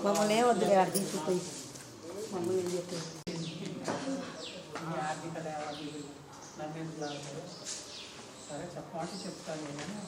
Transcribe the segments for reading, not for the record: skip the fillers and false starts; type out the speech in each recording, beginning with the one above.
మమ్మల్ని ఏమొద్దులే అక్కడ తీసుకుపోయి మమ్మల్ని ఏం చెప్పారు సరే చెప్పమంటే చెప్తాను నేను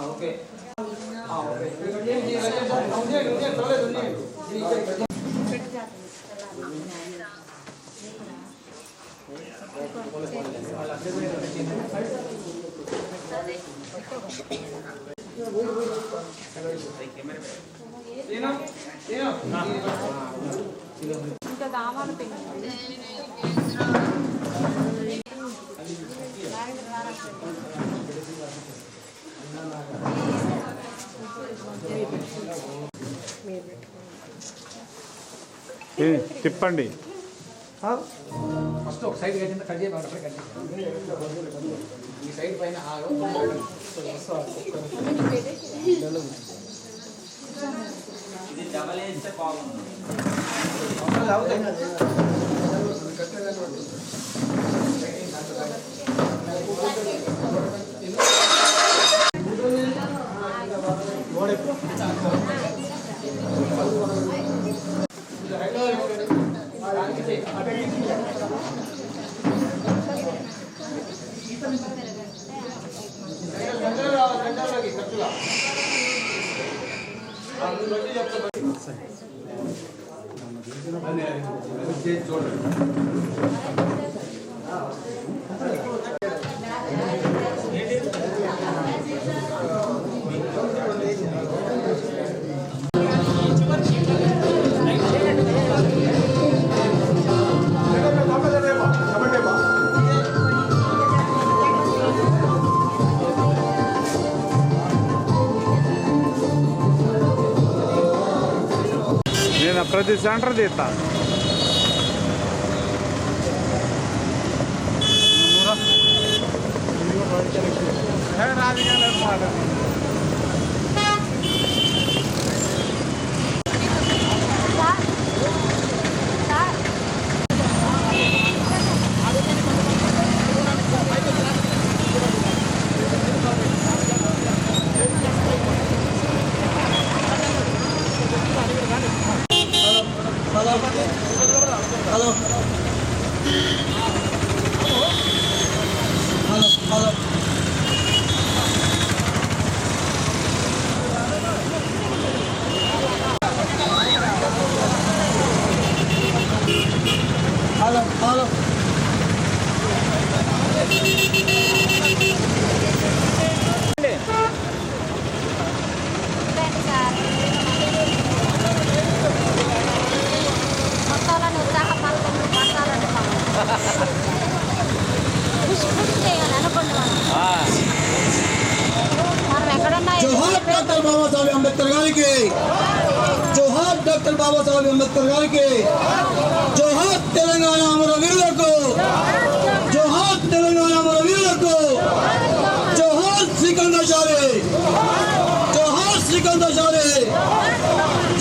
ఓకే ఇంకా కావాలి తిప్పండి ఫస్ట్ ఒక సైడ్ కట్టింది కట్ చేయాలి ఈ సైడ్ పైన ఇది డబల్ వేస్తే బాగుంది నేను ప్రతి సెంటర్ తీస్తా जोहार डॉक्टर बाबा साहब अम्बेडकर गारी के जोहार डॉक्टर बाबा साहब अम्बेडकर गारी के जोहार तेलंगाना अमर वीरुలకు जोहार तेलंगाना अमर वीरुలకు जोहार सिकंदराचार्य जोहार सिकंदराचार्य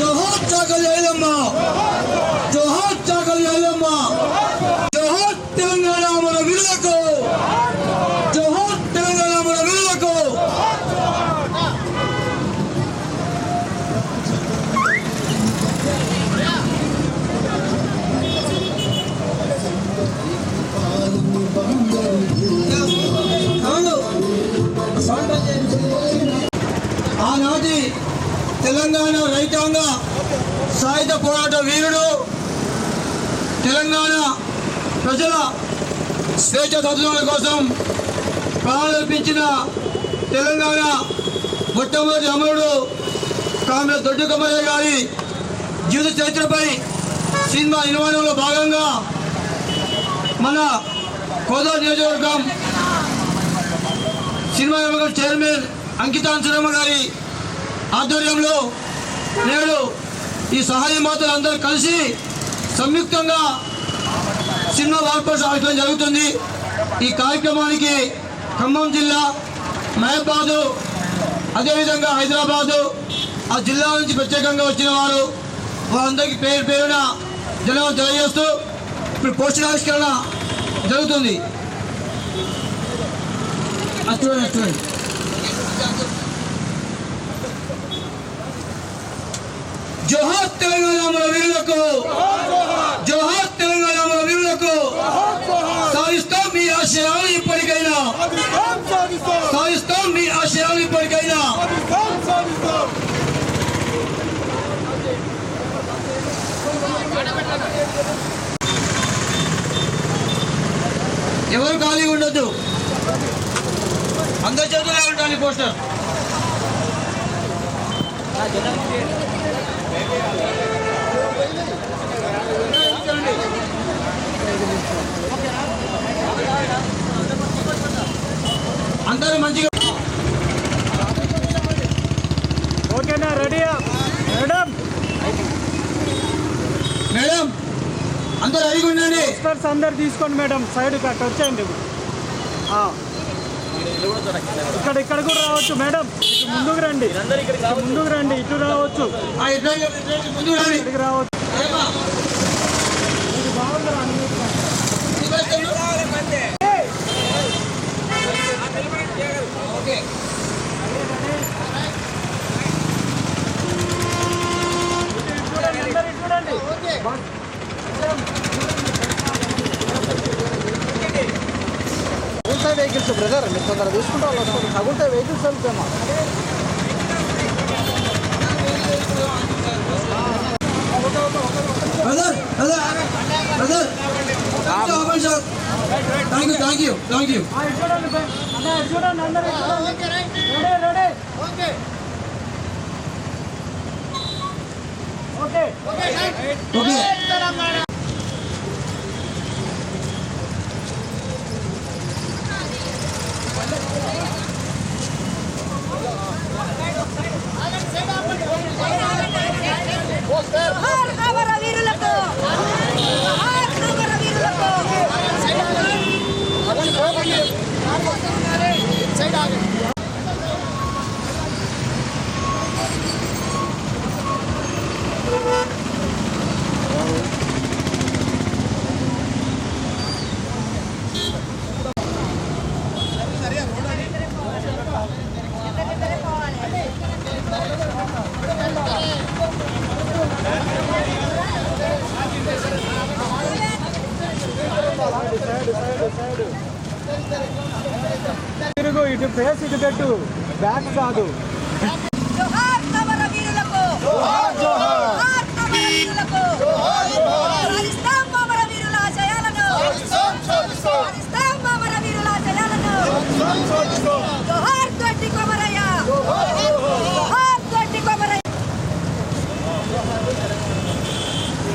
जोहार चाकలి ఐలమ్మ తెలంగాణ రైతాంగ సాయుధ పోరాట వీరుడు, తెలంగాణ ప్రజల స్వేచ్ఛ స్వాతంత్రాల కోసం ప్రాణాలర్పించిన తెలంగాణ మొట్టమొదటి అమరుడు కామ్రేడ్ దొడ్డి కొమరయ్య గారి జీవిత చరిత్రపై సినిమా నిర్మాణంలో భాగంగా మన కోదాడ నియోజకవర్గం సినిమా నిర్మాణ చైర్మన్ అంకితాంశరమ్మ గారి ఆధ్వర్యంలో నేడు ఈ సహాయ మాతలు అందరూ కలిసి సంయుక్తంగా సినిమా వార్పాటు ఆచరించడం జరుగుతుంది. ఈ కార్యక్రమానికి ఖమ్మం జిల్లా, మహబాద్, అదేవిధంగా హైదరాబాదు, ఆ జిల్లా నుంచి ప్రత్యేకంగా వచ్చిన వారందరికీ పేరు పేరున ధన్యవాదాలు తెలియజేస్తూ ఇప్పుడు పోస్టర్ ఆవిష్కరణ జరుగుతుంది. చూడండి. జోహార్ తెలంగాణ మన వీరులకు, జోహార్ తెలంగాణ మన వీరులకు. సాధిస్తాం మీ ఆశయాలు ఇప్పటికైనా, సాధిస్తాం మీ ఆశయాలు ఇప్పటికైనా. ఎవరు ఖాళీగా ఉండొద్దు, అందరి చేతుల్లో ఉండాలి పోస్టర్. అందరూ మంచిగా ఓకేనా? రెడీయా మేడం? మేడం అందరూ రెడీగా ఉండండి. పోస్టర్స్ అందరు తీసుకోండి మేడం, సైడ్ కట్ వచ్చేయండి. ఇక్కడ కూడా రావచ్చు మేడం, ఇటు ముందుకు రండి, ముందుకు రండి, ఇటు రావచ్చు, ముందు రండి. ఇక్కడికి రావచ్చు. వెహికల్స్ బ్రదర్, మీరు తొందరగా తీసుకుంటే వాళ్ళు వస్తారు. తగుంటే వెహికల్స్ వెళ్తామా? Thank you. చూడండి అందరూ ఓకే. తిరుగు, ఇటు ఫేస్ ఇటు పెట్టు, బ్యాక్ కాదు. జోహార్ సమర వీరులకు, జోహార్ సమర వీరులకు, సాధిస్తాం సమర వీరుల ఆశయాలను, సాధిస్తాం సమర వీరుల ఆశయాలను. జోహార్ దొడ్డి కొమరయ్య, జోహార్ దొడ్డి కొమరయ్య.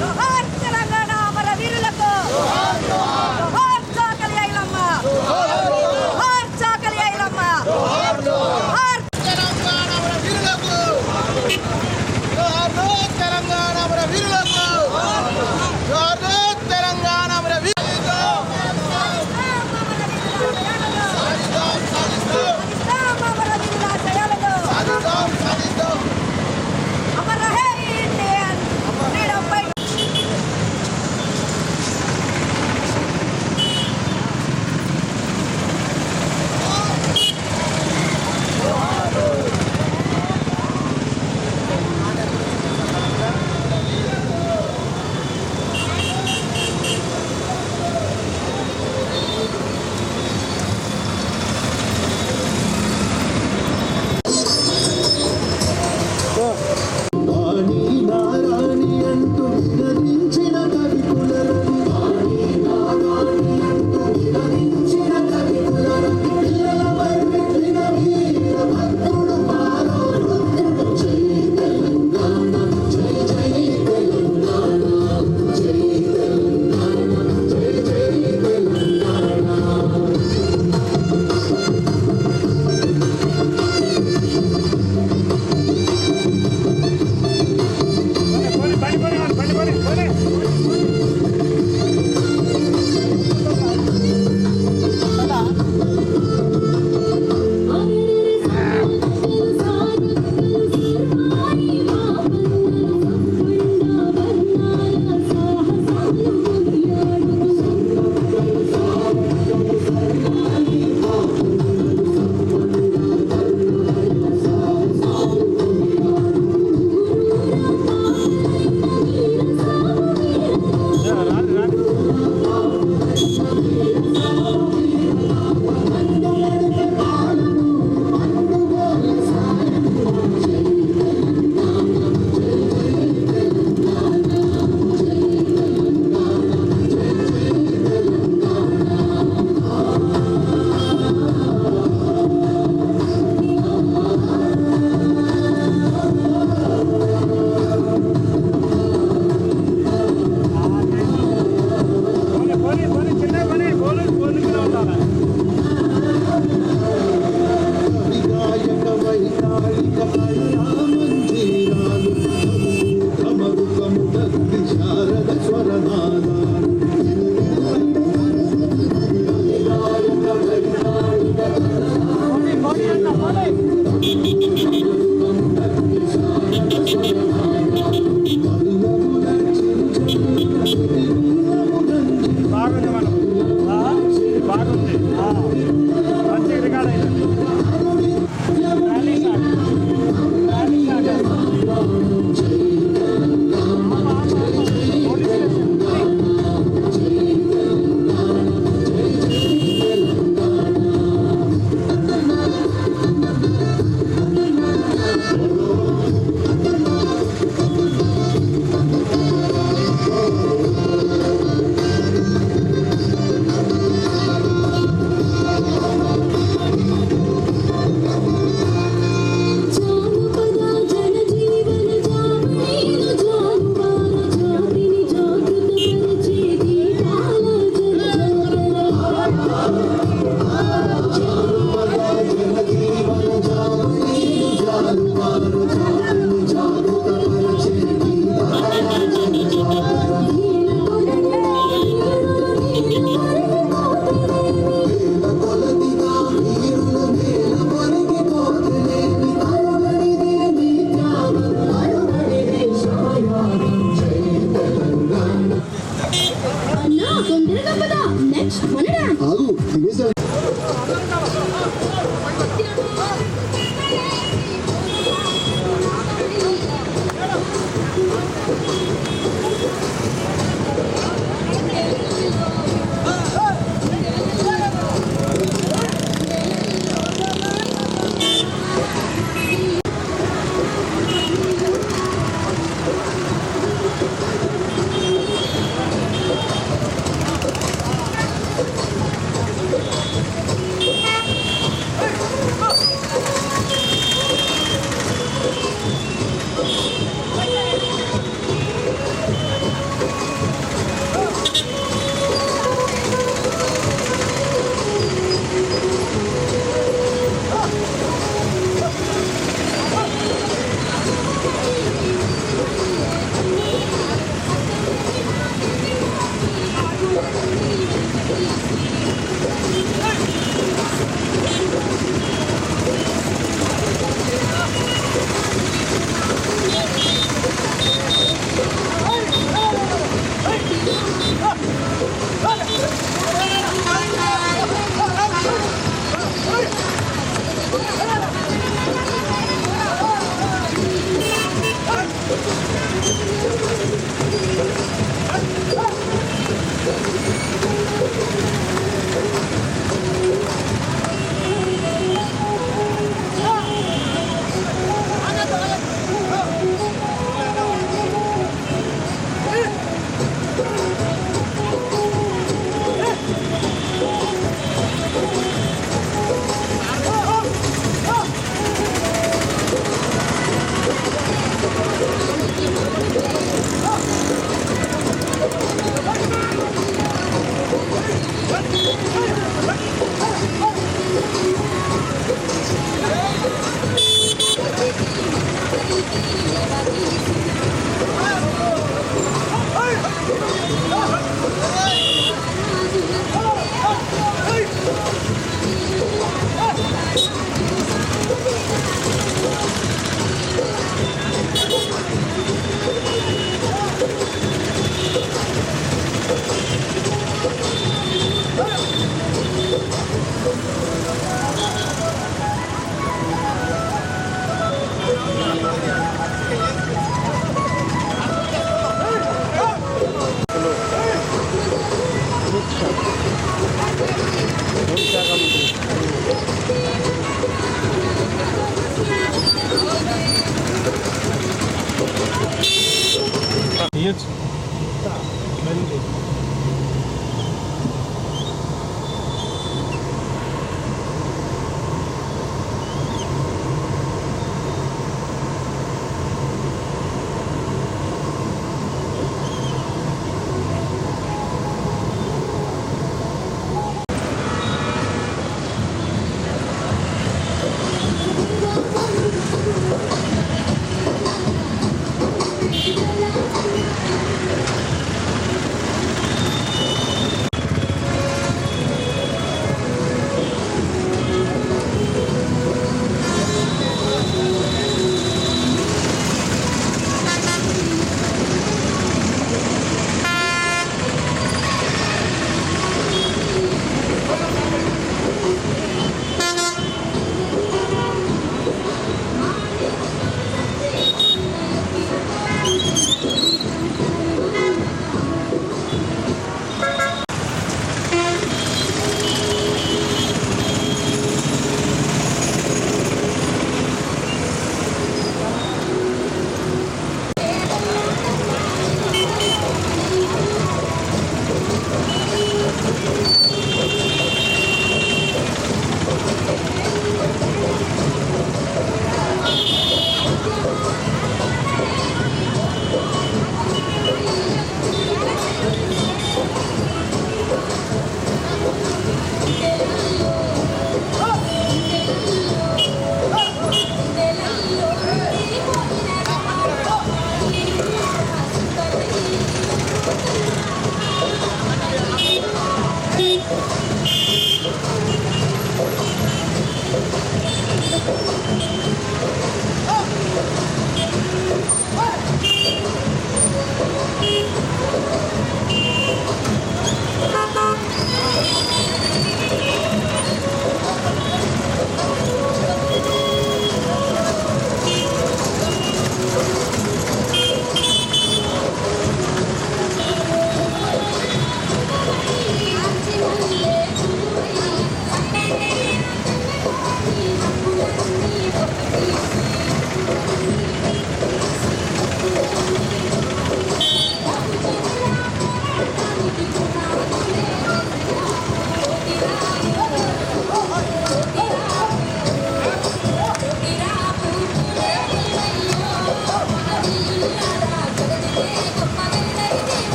జోహార్ తెలంగాణ అమర వీరులకు, జోహార్ చాకలి ఐలమ్మ, జోహార్ చాకలి ఐలమ్మ, జోహార్ తెలంగాణ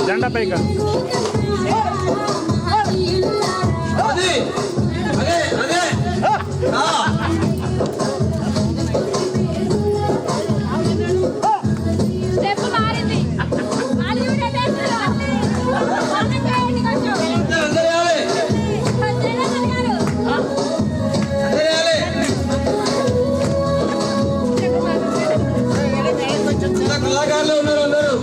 జెండా పైకి కళాకారులు ఉన్నారు అందరూ.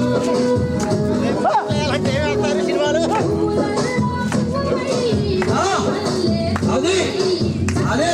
అది అదే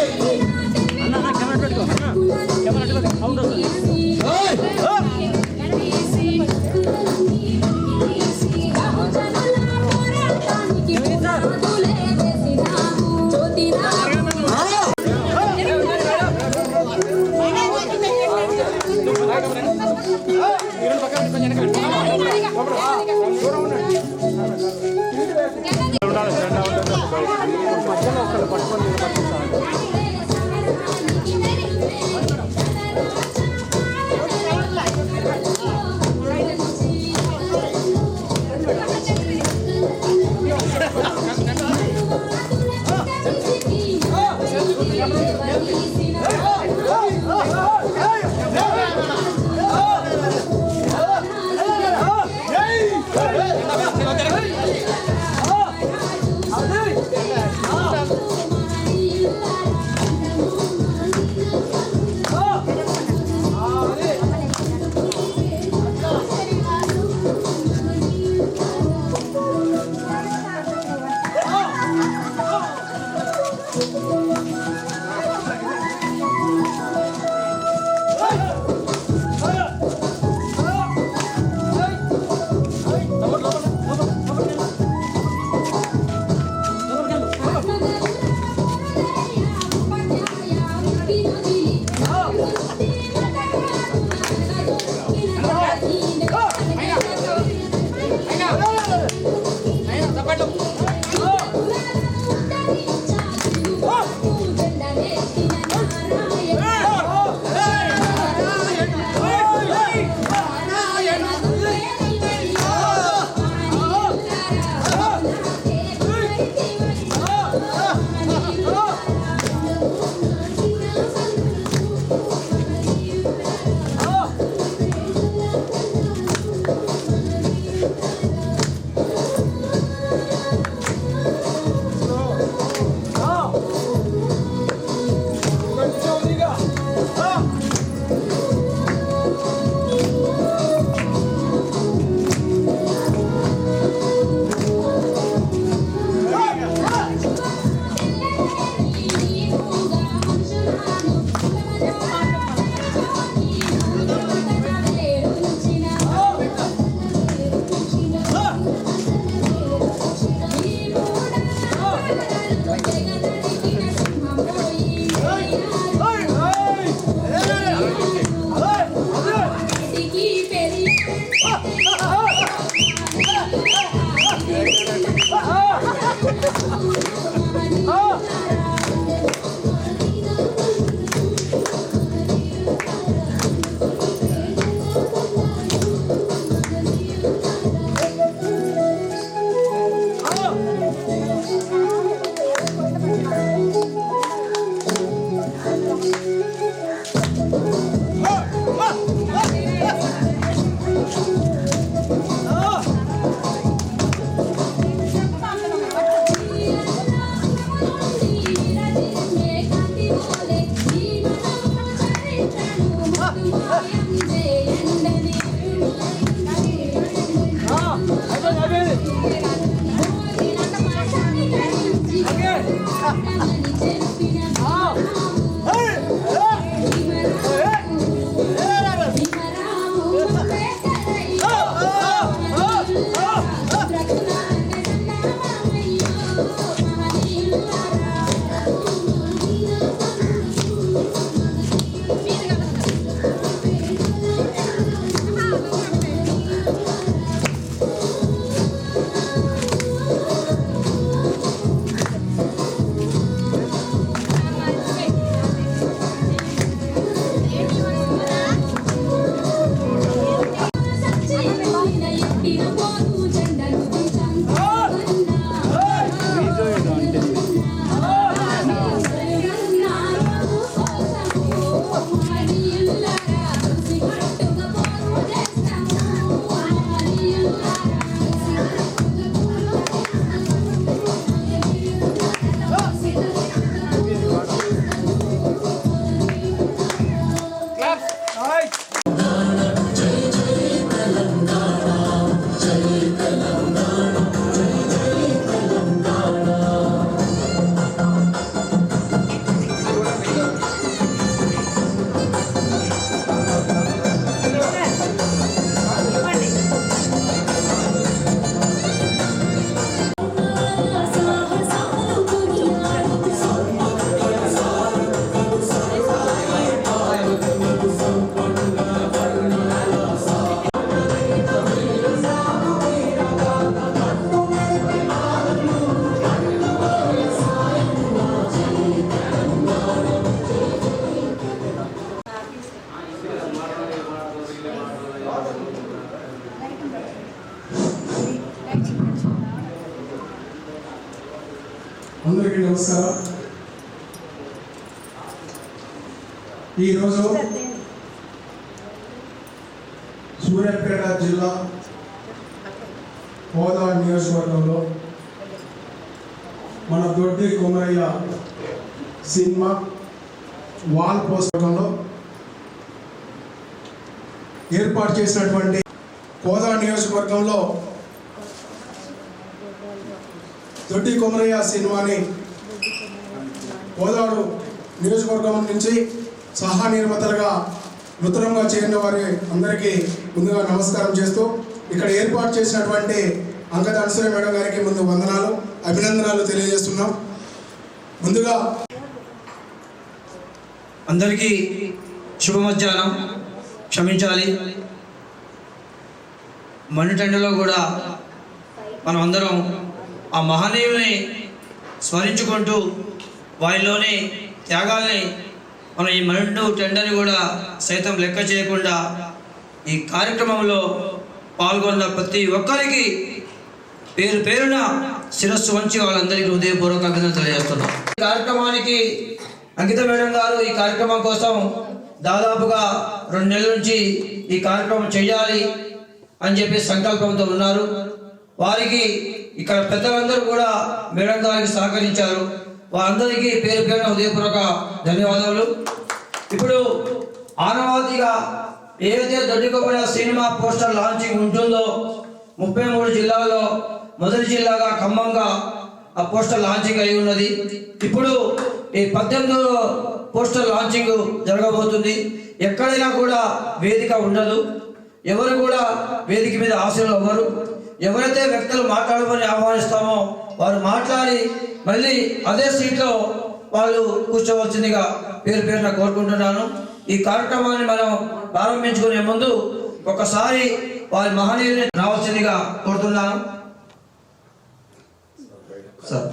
అందరికీ నమస్కారం. ఈరోజు సూర్యాపేట జిల్లా కోదాడ నియోజకవర్గంలో మన దొడ్డి కొమరయ్య సినిమా వాల్ పోస్టర్లో ఏర్పాటు చేసినటువంటి కోదాడ నియోజకవర్గంలో దొడ్డి కొమరయ్య సినిమాని కోదాడు నియోజకవర్గం నుంచి సహా నిర్మాతలుగా నూతనంగా చేరిన వారి అందరికీ ముందుగా నమస్కారం చేస్తూ ఇక్కడ ఏర్పాటు చేసినటువంటి అంకత అనసూయ మేడం గారికి ముందు వందనాలు అభినందనాలు తెలియజేస్తున్నాం. ముందుగా అందరికీ శుభ మధ్యాహ్నం. క్షమించాలి, మన్నిటెండలో కూడా మనం అందరం ఆ మహనీయుల్ని స్మరించుకుంటూ వారిలోని త్యాగాల్ని మనం ఈ మన్నిండు టెండర్ని కూడా సైతం లెక్క చేయకుండా ఈ కార్యక్రమంలో పాల్గొన్న ప్రతి ఒక్కరికి పేరు పేరున శిరస్సు వంచి వాళ్ళందరికీ హృదయపూర్వక అభినందనలు తెలియజేస్తున్నాం. ఈ కార్యక్రమానికి అంకిత మేడం గారు ఈ కార్యక్రమం కోసం దాదాపుగా 2 నెలల నుంచి ఈ కార్యక్రమం చేయాలి అని చెప్పి సంకల్పంతో ఉన్నారు. వారికి ఇక్కడ పెద్దలందరూ కూడా మేడం గారికి సహకరించారు. వారందరికీ పేరు పేరున హృదయపూర్వక ధన్యవాదాలు. ఇప్పుడు ఆనవాయితీగా ఏదైతే దొడ్డి కొమరయ్య సినిమా పోస్టర్ లాంచింగ్ ఉంటుందో 33 జిల్లాల్లో మొదటి జిల్లాగా ఖమ్మంగా ఆ పోస్టర్ లాంచింగ్ అయి ఉన్నది. ఇప్పుడు ఈ 18వ పోస్టర్ లాంచింగ్ జరగబోతుంది. ఎక్కడైనా కూడా వేదిక ఉండదు, ఎవరు కూడా వేదిక మీద ఆశలు అవ్వరు. ఎవరైతే వ్యక్తులు మాట్లాడమని ఆహ్వానిస్తామో వారు మాట్లాడి మళ్ళీ అదే సీట్లో వాళ్ళు కూర్చోవలసిందిగా పేరు పేరున కోరుకుంటున్నాను. ఈ కార్యక్రమాన్ని మనం ప్రారంభించుకునే ముందు ఒకసారి వారి మహనీయుని రావాల్సిందిగా కోరుతున్నాను సార్.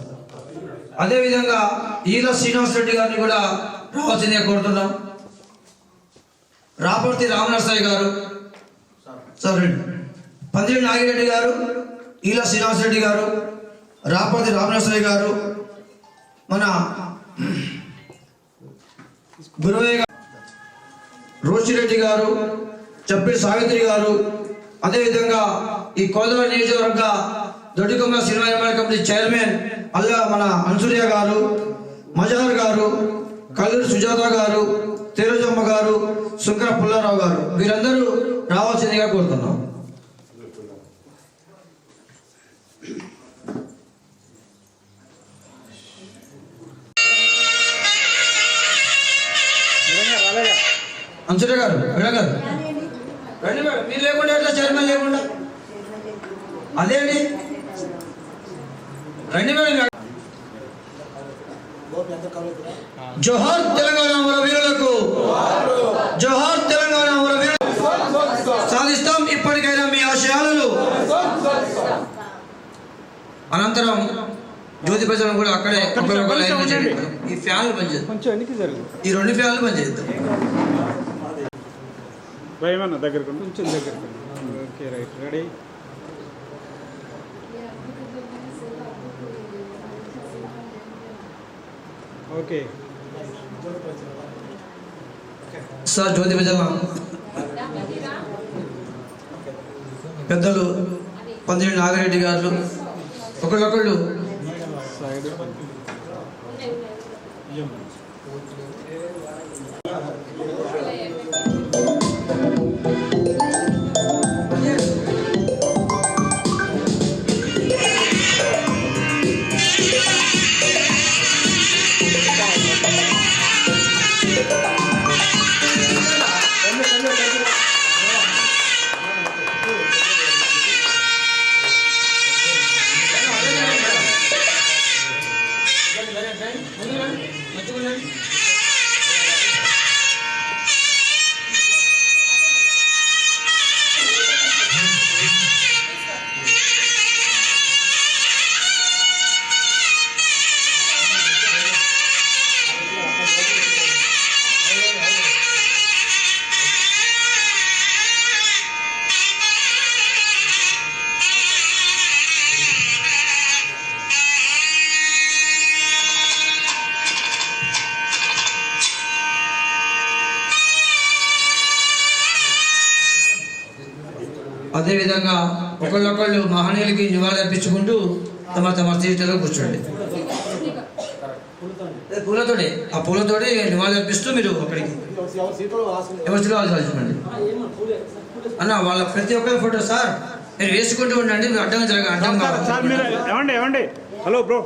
అదేవిధంగా ఈల శ్రీనివాస్ రెడ్డి గారిని కూడా రావాల్సిందిగా కోరుతున్నాం. రాపర్తి రామనరసాయి గారు సార్ రెడ్డి, పందిరి నాగిరెడ్డి గారు, ఈల శ్రీనివాస్ రెడ్డి గారు, రాపర్తి రామనరసాయి గారు, మన గురువయ్య గారు, రోషిరెడ్డి గారు, చప్పిడి సావిత్రి గారు, అదేవిధంగా ఈ కోదాడ నియోజకవర్గ దొడ్డి కొమరయ్య సినిమా నిర్మాణ కమిటీ చైర్మన్ అల్లా మన అన్సూర్య గారు, మజార్ గారు, కల్లూరి సుజాత గారు, తేరజమ్మ గారు, శుంకర పుల్లారావు గారు, వీరందరూ రావాల్సిందిగా కోరుతున్నాం. అన్సూర్య గారు, మేడం గారు రండి మేడం. మీరు లేకుండా ఎట్లా చైర్మన్ లేకుండా? అదేంటి రండి మేడం. జోహార్ తెలంగాణ అమర వీరులకు, జోహార్ తెలంగాణ అమర వీరులకు. సాధిస్తాం ఇప్పటికైనా మీ ఆశయాలను. అనంతరం జ్యోతి ప్రజలను కూడా అక్కడే ఈ ఫ్యాన్లు పనిచేద్దాం, ఈ 2 ఫ్యాన్లు పనిచేద్దాం. భయమన్న దగ్గరకు కొంచెం దగ్గరకు. Okay right, ready. Okay sir. జ్యోతి ప్రజల పెద్దలు పందిరి నాగిరెడ్డి గారు ఒకళ్ళొకళ్ళు సైడ్ అదేవిధంగా ఒకళ్ళొకళ్ళు మహనీయులకి నివాళులు అర్పించుకుంటూ తమ తమ సీట్లలో కూర్చోండి. పూలతోటి ఆ పూలతోటి నివాళులు అర్పిస్తూ మీరు అక్కడికి ఎవరి సీట్లో ఆలోచించండి అన్న. వాళ్ళ ప్రతి ఒక్కరి ఫోటో సార్ మీరు వేసుకుంటూ ఉండండి. మీరు అడ్డం జరగ అడ్డం సార్ మీరు ఏమండి హలో బ్రో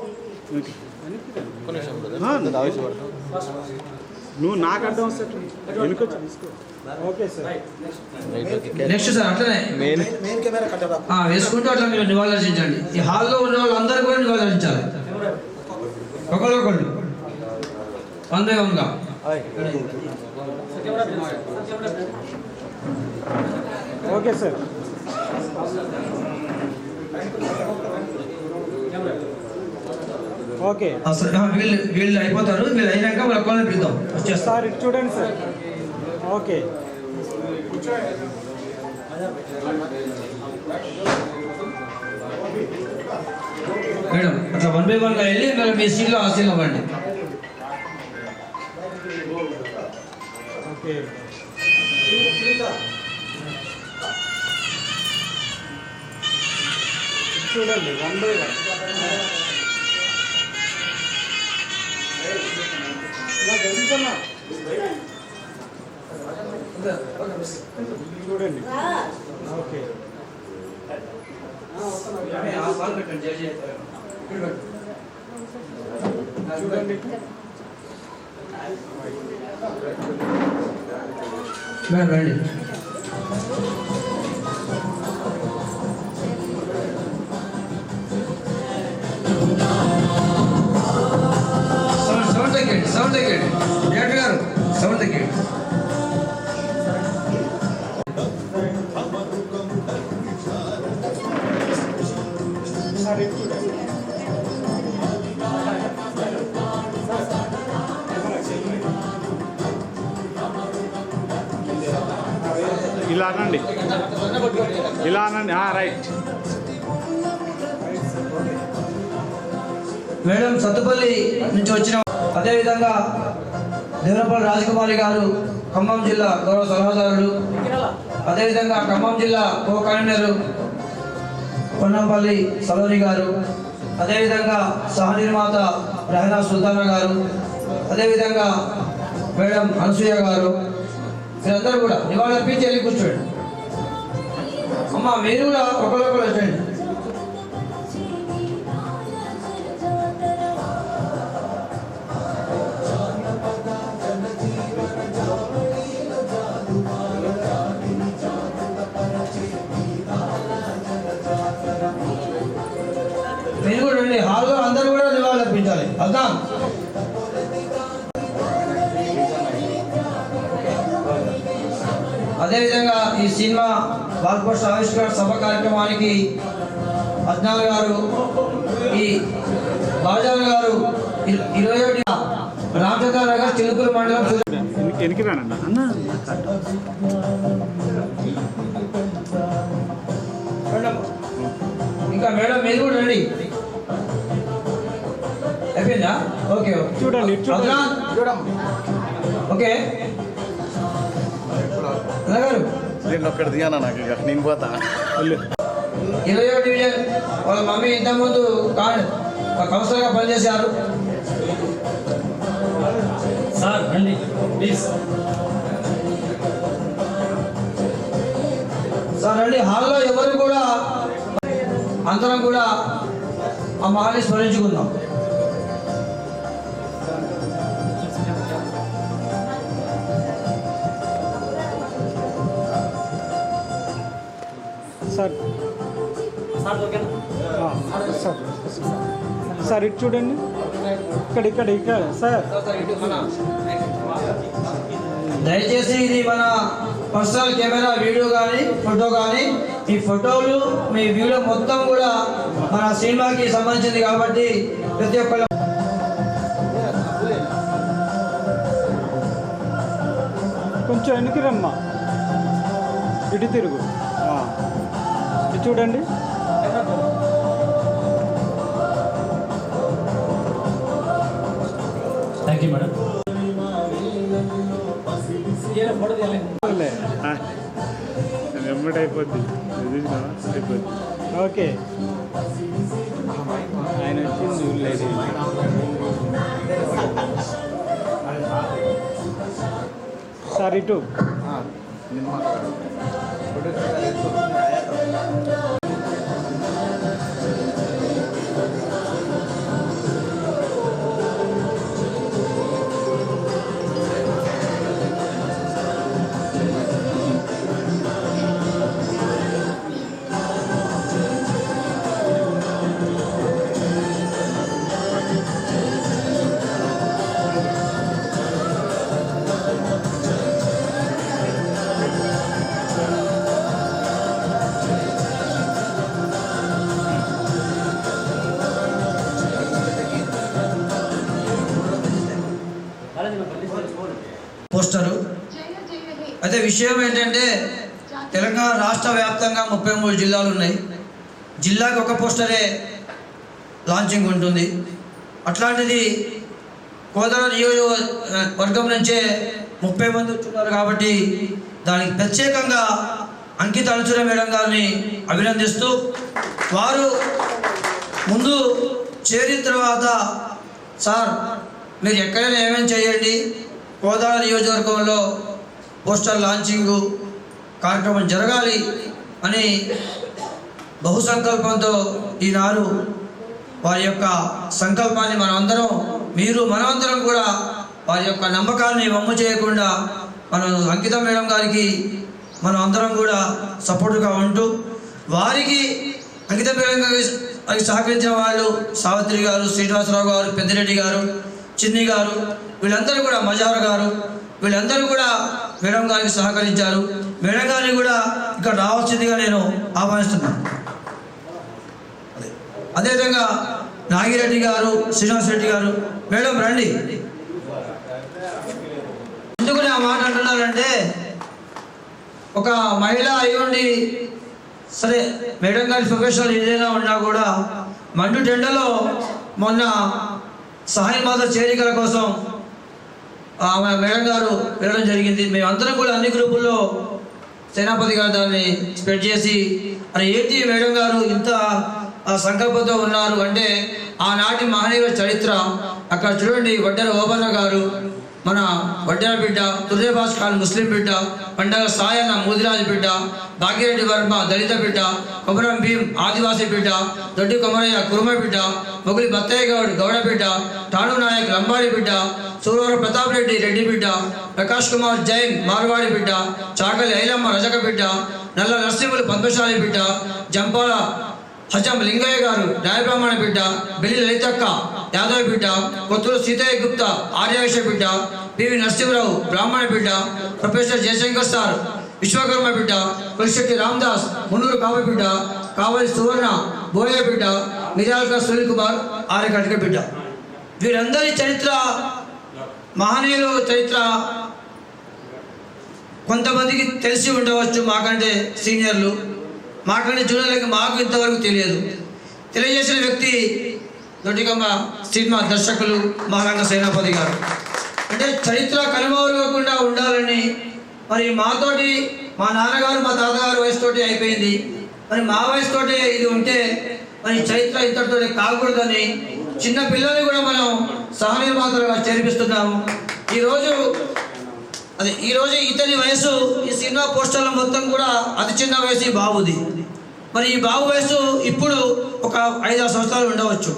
నువ్వు నాకు అర్థం వస్తాడు. Okay sir. నెక్స్ట్ సార్ అట్లనే మెయిన్ కెమెరా కట్టరా వేసుకుంటూ అట్లా మీరు నివాళులు అర్పించండి. ఈ హాల్లో ఉన్న వాళ్ళందరూ కూడా నివాళులు అర్పించాలి. ఒకళ్ళు వన్ బై వన్గా. Okay sir. ఓకే వీళ్ళు అయిపోతారు. వీళ్ళు అయినాక వాళ్ళ ఒక్కళ్ళని పిలుద్దాం. సార్ ఇటు చూడండి సార్. ఓకే మేడం అట్లా వన్ బై వన్గా వెళ్ళి మీరు మీ సీట్లో ఆ సీట్లో అవ్వండి. ఓకే చూడండి వన్ బై వన్. చూడండి. ఓకే చూడండి. మేడం రండి. సౌండ్ తగ్గండి డైరెక్టర్ గారు, సౌండ్ తగ్గండి. ఇలా అనండి, ఇలా అనండి. రైట్. మేడం సత్తుపల్లి నుంచి వచ్చిన, అదేవిధంగా దేవరపల్లి రాజకుమారి గారు ఖమ్మం జిల్లా గౌరవ సలహాదారులు, అదేవిధంగా ఖమ్మం జిల్లా కో కన్వీనర్ పొన్నంపల్లి సలోని గారు, అదేవిధంగా సహ నిర్మాత రెహనా సుల్తానా గారు, అదేవిధంగా మేడం అనసూయ గారు, వీరందరూ కూడా నివాళులు అర్పించి వెళ్ళి కూర్చోండి. అమ్మ మీరు కూడా ఒకరొకరు వచ్చండి. మీరు కూడా రండి. హాల్లో అందరూ కూడా నివాళులు అర్పించాలి. అర్థం? అదేవిధంగా ఈ సినిమా వాల్పోస్టర్ ఆవిష్కరణ సభ కార్యక్రమానికి అజ్ఞాన్ గారు, ఈ బాజాన్ గారు 21 రామచంద్ర నగర్ చిలుకూరు మండలం. ఎనికి రానన్నా అన్న. ఇంకా మేడం మీరు కూడా రండి. అయిపోయిందా? ఓకే చూడండి ఓకే గారు నేను ఒక్కటి దిగానా నాకు ఇక నేను పోతా. 21 డివిజన్ వాళ్ళ మమ్మీ ఇంతకుముందు కౌన్సిలర్గా పనిచేశారు. సార్ రండి ప్లీజ్. సార్ రండి. హాల్లో ఎవరు కూడా అందరం కూడా ఆ మహాన్ని స్మరించుకుందాం. సార్ సార్ ఇటు చూడండి. ఇక్కడ సార్ దయచేసి ఇది మన పర్సనల్ కెమెరా, వీడియో కానీ ఫోటో కానీ, ఈ ఫోటోలు మీ వీడియో మొత్తం కూడా మన సినిమాకి సంబంధించింది కాబట్టి ప్రతి ఒక్కరు కొంచెం వెనక్కి రమ్మా. ఇటు తిరుగు. ఇటు చూడండి. Thank you madam. ఎమ్మటి అయిపోద్ది అయిపోద్ది. ఓకే ఆయన వచ్చింది చూడలేదు. సార్ ఇటు పోస్టరు. అయితే విషయం ఏంటంటే తెలంగాణ రాష్ట్ర వ్యాప్తంగా 33 జిల్లాలు ఉన్నాయి. జిల్లాకి ఒక పోస్టరే లాంచింగ్ ఉంటుంది. అట్లాంటిది కోదాడ నియోజకవర్గం నుంచే 30 మంది వచ్చున్నారు కాబట్టి దానికి ప్రత్యేకంగా అంకిత అల్చుర మేడం గారిని అభినందిస్తూ, వారు ముందు చేరిన తర్వాత సార్ మీరు ఎక్కడైనా ఏమేమి చేయండి, కోదాడ నియోజకవర్గంలో పోస్టర్ లాంచింగ్ కార్యక్రమం జరగాలి అని బహుసంకల్పంతో ఈనాడు వారి యొక్క సంకల్పాన్ని మనమందరం కూడా వారి యొక్క నమ్మకాన్ని వమ్ము చేయకుండా మనం అంకిత మేడం గారికి మనం అందరం కూడా సపోర్టుగా ఉంటూ, వారికి అంకిత మేడం గారికి సహకరించిన వాళ్ళు సావిత్రి గారు, శ్రీనివాసరావు గారు, పెద్దిరెడ్డి గారు, చిన్ని గారు, వీళ్ళందరూ కూడా మజార్ గారు, వీళ్ళందరూ కూడా మేడం గారికి సహకరించారు. మేడం గారిని కూడా ఇక్కడ రావాల్సిందిగా నేను ఆహ్వానిస్తున్నాను. అదేవిధంగా నాగిరెడ్డి గారు, శ్రీనివాస్ రెడ్డి గారు, మేడం రండి. ఎందుకు నేను ఆ మాట అంటున్నానంటే, ఒక మహిళ అయ్యుండి సరే మేడం గారి ప్రొఫెషనల్ ఏదైనా ఉన్నా కూడా మండు టెండలో మొన్న సహాయ మాత చేరికల కోసం ఆమె మేడం గారు వెళ్ళడం జరిగింది. మేమందరం కూడా అన్ని గ్రూపుల్లో సేనాపతి గారు దాన్ని స్ప్రెడ్ చేసి, అరే ఏంటి మేడం గారు ఇంత సంకల్పంతో ఉన్నారు అంటే ఆనాటి మహనీయుల చరిత్ర. అక్కడ చూడండి, వడ్డెర ఓబన్న గారు మన వడ్డెర బిడ్డ, తుర్రేబాస్ ఖాన్ ముస్లిం బిడ్డ, పండగ సాయన్న ముదిరాజు బిడ్డ, భాగ్యరెడ్డి వర్మ దళిత బిడ్డ, కొమరం భీం ఆదివాసీ బిడ్డ, దొడ్డి కొమరయ్య కురుమ బిడ్డ, మొగులి బత్తయ్య గౌడ్ గౌడ బిడ్డ, టాణు నాయక్ లంబాడి బిడ్డ, సూరవర ప్రతాప్ రెడ్డి రెడ్డి బిడ్డ, ప్రకాష్ కుమార్ జైన్ మార్వాడి బిడ్డ, చాకలి ఐలమ్మ రజక బిడ్డ, నల్ల నరసింహులు పద్మశాలి బిడ్డ, జంపాల హజం లింగయ్య గారు న్యాయబ్రాహ్మణ బిడ్డ, బెల్లి లలితక్క యాదవ్ బిడ్డ, కొత్తూరు సీతయ్య గుప్తా ఆర్యవైశ్య బిడ్డ, పివి నరసింహరావు బ్రాహ్మణ బిడ్డ, ప్రొఫెసర్ జయశంకర్ సార్ విశ్వకర్మ బిడ్డ, కొలిశెట్టి రామదాస్ మున్నూరు కావ బిడ్డ, కావలి సువర్ణ బోయ బిడ్డ, మిర్యాలక సునీల్ కుమార్ ఆర్యకటిక బిడ్డ. వీరందరి చరిత్ర, మహనీయుల చరిత్ర కొంతమందికి తెలిసి ఉండవచ్చు, మాకంటే సీనియర్లు, మాకంటే జూనియర్లకి మాకు ఇంతవరకు తెలియదు. తెలియజేసిన వ్యక్తి దొడ్డికమ్మ సినిమా దర్శకులు మహారంగ సేనాపతి గారు. అంటే చరిత్ర కనుమరుగకుండా ఉండాలని, మరి మాతోటి మా నాన్నగారు మా తాతగారు వయసుతోటి అయిపోయింది, మరి మా వయసుతోటి ఇది ఉంటే మరి చరిత్ర ఇంతటితో కాకూడదని చిన్న పిల్లల్ని కూడా మనం సహనిర్మాతలుగా చేర్పిస్తున్నాము. ఈరోజు ఇతని వయసు ఈ సినిమా పోస్టర్ల మొత్తం కూడా అతి చిన్న వయసు ఈ బాబుది. మరి ఈ బాబు వయసు ఇప్పుడు ఒక 5-6 సంవత్సరాలు ఉండవచ్చు.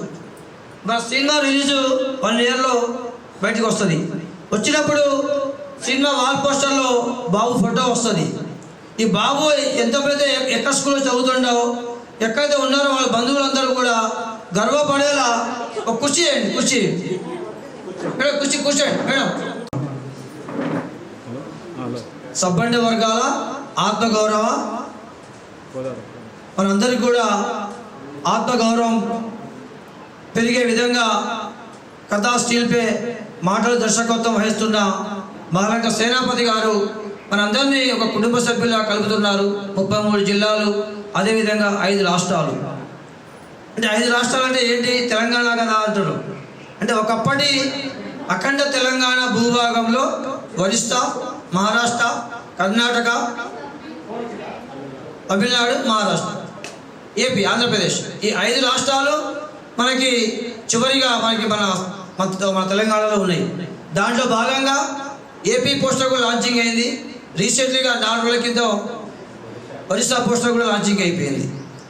మన సినిమా రిలీజ్ 1 ఇయర్లో బయటకు వస్తుంది. వచ్చినప్పుడు సినిమా వాల్ పోస్టర్లో బాబు ఫోటో వస్తుంది. ఈ బాబు ఎంత పెద్ద ఎక్కడ స్కూల్లో చదువుతుండో, ఎక్కడైతే ఉన్నారో వాళ్ళ బంధువులందరూ కూడా గర్వపడేలా ఒక కుర్చీ మేడం, కూర్చోండి మేడం. సబ్బండ వర్గాల ఆత్మగౌరవ, మనందరికీ కూడా ఆత్మగౌరవం పెరిగే విధంగా కథా స్టీల్పై మాటలు దర్శకత్వం వహిస్తున్న మహారంగ సేనాపతి గారు మనందరినీ ఒక కుటుంబ సభ్యులా కలుపుతున్నారు. 33 జిల్లాలు, అదేవిధంగా 5 రాష్ట్రాలు. అంటే 5 రాష్ట్రాలు అంటే ఏంటి? తెలంగాణ కదా అంటారు. అంటే ఒకప్పటి అఖండ తెలంగాణ భూభాగంలో ఒరిస్సా, మహారాష్ట్ర, కర్ణాటక, తమిళనాడు, మహారాష్ట్ర, ఏపీ, ఆంధ్రప్రదేశ్, ఈ 5 రాష్ట్రాలు మనకి చివరిగా మన తెలంగాణలో ఉన్నాయి. దాంట్లో భాగంగా ఏపీ పోస్టర్ కూడా లాంచింగ్ అయింది. రీసెంట్లీగా 4 రోజుల క్రితం ఒరిస్సా పోస్టర్ కూడా లాంచింగ్ అయిపోయింది.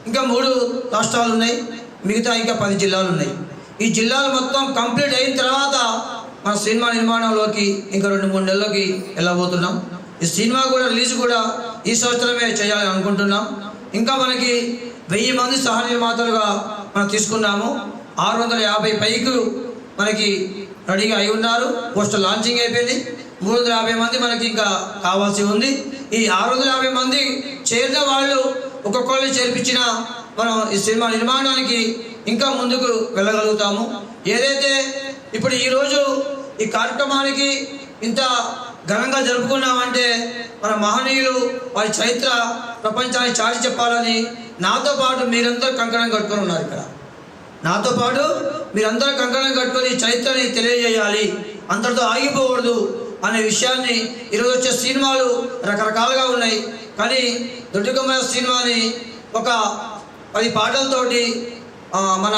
ఇంకా 3 రాష్ట్రాలు ఉన్నాయి, మిగతా ఇంకా 10 జిల్లాలు ఉన్నాయి. ఈ జిల్లాలు మొత్తం కంప్లీట్ అయిన తర్వాత మన సినిమా నిర్మాణంలోకి ఇంకా 2-3 నెలలకి వెళ్ళబోతున్నాం. ఈ సినిమా కూడా రిలీజ్ కూడా ఈ సంవత్సరమే చేయాలని అనుకుంటున్నాం. ఇంకా మనకి 1000 మంది సహ నిర్మాతలుగా మనం తీసుకున్నాము. 650 పైకి మనకి రెడీగా అయి ఉన్నారు. పోస్టర్ లాంచింగ్ అయిపోయింది. 350 మంది మనకి ఇంకా కావాల్సి ఉంది. ఈ 650 మంది చేరిన వాళ్ళు ఒక్కొక్కరిని చేర్పించిన మనం ఈ సినిమా నిర్మాణానికి ఇంకా ముందుకు వెళ్ళగలుగుతాము. ఏదైతే ఇప్పుడు ఈరోజు ఈ కార్యక్రమానికి ఇంత ఘనంగా జరుపుకున్నామంటే మన మహనీయులు వారి చరిత్ర ప్రపంచానికి చాటి చెప్పాలని నాతో పాటు మీరందరూ కంకణం కట్టుకొని ఉన్నారు. ఇక్కడ నాతో పాటు మీరందరూ కంకణం కట్టుకొని చరిత్రని తెలియజేయాలి, అంతటితో ఆగిపోకూడదు అనే విషయాన్ని. ఈరోజు వచ్చే సినిమాలు రకరకాలుగా ఉన్నాయి, కానీ దొడ్డికొమ్మయ్య సినిమాని ఒక 10 పాటలతోటి మన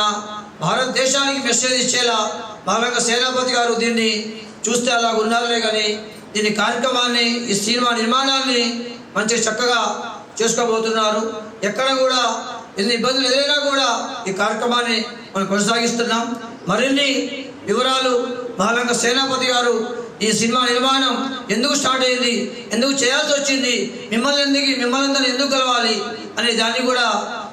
భారతదేశానికి మెసేజ్ ఇచ్చేలా బాలంగ సేనాపతి గారు దీన్ని చూస్తే అలా ఉన్నారులే, కానీ దీని కార్యక్రమాన్ని, ఈ సినిమా నిర్మాణాన్ని మంచి చక్కగా చేసుకోబోతున్నారు. ఎక్కడ కూడా ఎన్ని ఇబ్బందులు ఎదురైనా కూడా ఈ కార్యక్రమాన్ని మనం కొనసాగిస్తున్నాం. మరిన్ని వివరాలు బాలంగ సేనాపతి గారు ఈ సినిమా నిర్మాణం ఎందుకు స్టార్ట్ అయింది, ఎందుకు చేయాల్సి వచ్చింది, మిమ్మల్ని ఎందుకు కలవాలి అనే దాన్ని కూడా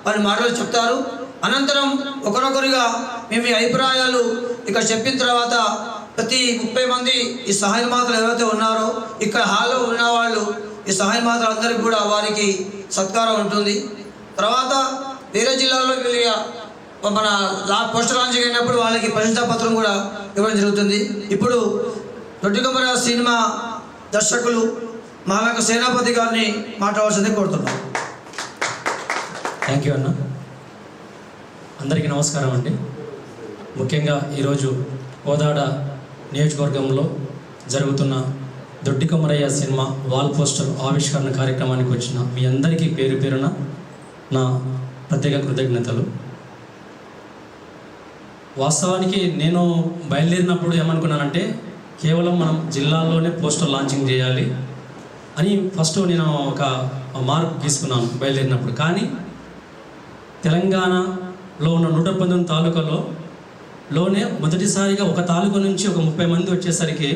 వారి మాటలు చెప్తారు. అనంతరం ఒకరొకరుగా మేము ఈ అభిప్రాయాలు ఇక్కడ చెప్పిన తర్వాత ప్రతి 30 మంది ఈ సహాయ నిర్మాతలు ఎవరైతే ఉన్నారో ఇక్కడ హాల్లో ఉన్నవాళ్ళు ఈ సహాయ నిర్మాతలు అందరికీ కూడా వారికి సత్కారం ఉంటుంది. తర్వాత వేరే జిల్లాలో మన పోస్టర్ లాంచింగ్ అయినప్పుడు వాళ్ళకి ప్రశంసా పత్రం కూడా ఇవ్వడం జరుగుతుంది. ఇప్పుడు దొడ్డికొమ్మయ్య సినిమా దర్శకులు బాలంగ సేనాపతి గారిని మాట్లాడాల్సిందే కోరుతున్నాం. థ్యాంక్ యూ అన్న. అందరికీ నమస్కారం అండి. ముఖ్యంగా ఈరోజు కోదాడ నియోజకవర్గంలో జరుగుతున్న దొడ్డికొమ్మయ్య సినిమా వాల్ పోస్టర్ ఆవిష్కరణ కార్యక్రమానికి వచ్చిన మీ అందరికీ పేరు పేరున నా ప్రత్యేక కృతజ్ఞతలు. వాస్తవానికి నేను బయలుదేరినప్పుడు ఏమనుకున్నానంటే కేవలం మనం జిల్లాల్లోనే పోస్టర్ లాంచింగ్ చేయాలి అని ఫస్ట్ నేను ఒక మార్క్ తీసుకున్నాను బయలుదేరినప్పుడు. కానీ తెలంగాణలో ఉన్న 119 తాలూకాలోనే మొదటిసారిగా ఒక తాలూకా నుంచి ఒక 30 మంది వచ్చేసరికి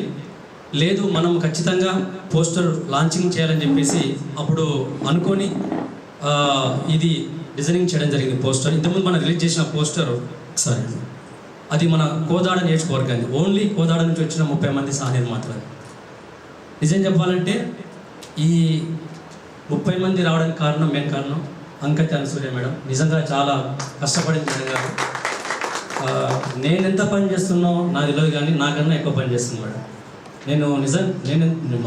లేదు మనం ఖచ్చితంగా పోస్టర్ లాంచింగ్ చేయాలని చెప్పేసి అప్పుడు అనుకొని ఇది డిజైనింగ్ చేయడం జరిగింది. పోస్టర్ ఇంతకుముందు మనం రిలీజ్ చేసిన పోస్టర్ అది మన కోదాడ నియోజకవర్గాన్ని ఓన్లీ కోదాడ నుంచి వచ్చిన 30 మంది సహ నిర్మాతలు. నిజం చెప్పాలంటే ఈ 30 మంది రావడానికి మెయిన్ కారణం అంకత అనసూయ మేడం. నిజంగా చాలా కష్టపడింది మేడం గారు. నేను ఎంత పని చేస్తున్నో నాకు తెలియదు, కానీ నాకన్నా ఎక్కువ పని చేస్తుంది మేడం. నేను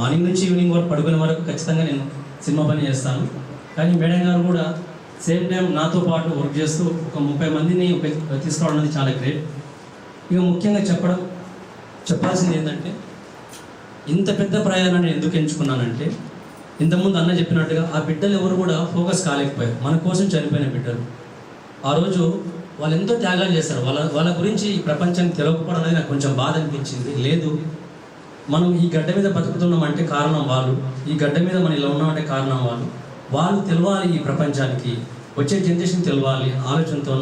మార్నింగ్ నుంచి ఈవినింగ్ వరకు పడుకునే వరకు ఖచ్చితంగా నేను సినిమా పని చేస్తాను. కానీ మేడం గారు కూడా సేమ్ టైం నాతో పాటు వర్క్ చేస్తూ ఒక 30 మందిని తీసుకురావడం అనేది చాలా గ్రేట్. ఇక ముఖ్యంగా చెప్పాల్సింది ఏంటంటే ఇంత పెద్ద ప్రయాణాన్ని ఎందుకు ఎంచుకున్నానంటే ఇంతకుముందు అన్న చెప్పినట్టుగా ఆ బిడ్డలు ఎవరు కూడా ఫోకస్ కాలేకపోయారు. మన కోసం చనిపోయిన బిడ్డలు. ఆ రోజు వాళ్ళు ఎంతో త్యాగాలు చేస్తారు. వాళ్ళ గురించి ఈ ప్రపంచానికి తెలియకపోవడం అనేది నాకు కొంచెం బాధ అనిపించింది. లేదు, మనం ఈ గడ్డ మీద బతుకుతున్నామంటే కారణం వాళ్ళు, ఈ గడ్డ మీద మనం ఇలా ఉన్నామంటే కారణం వాళ్ళు తెలవాలి, ఈ ప్రపంచానికి వచ్చే జనరేషన్ తెలవాలి ఆలోచనతో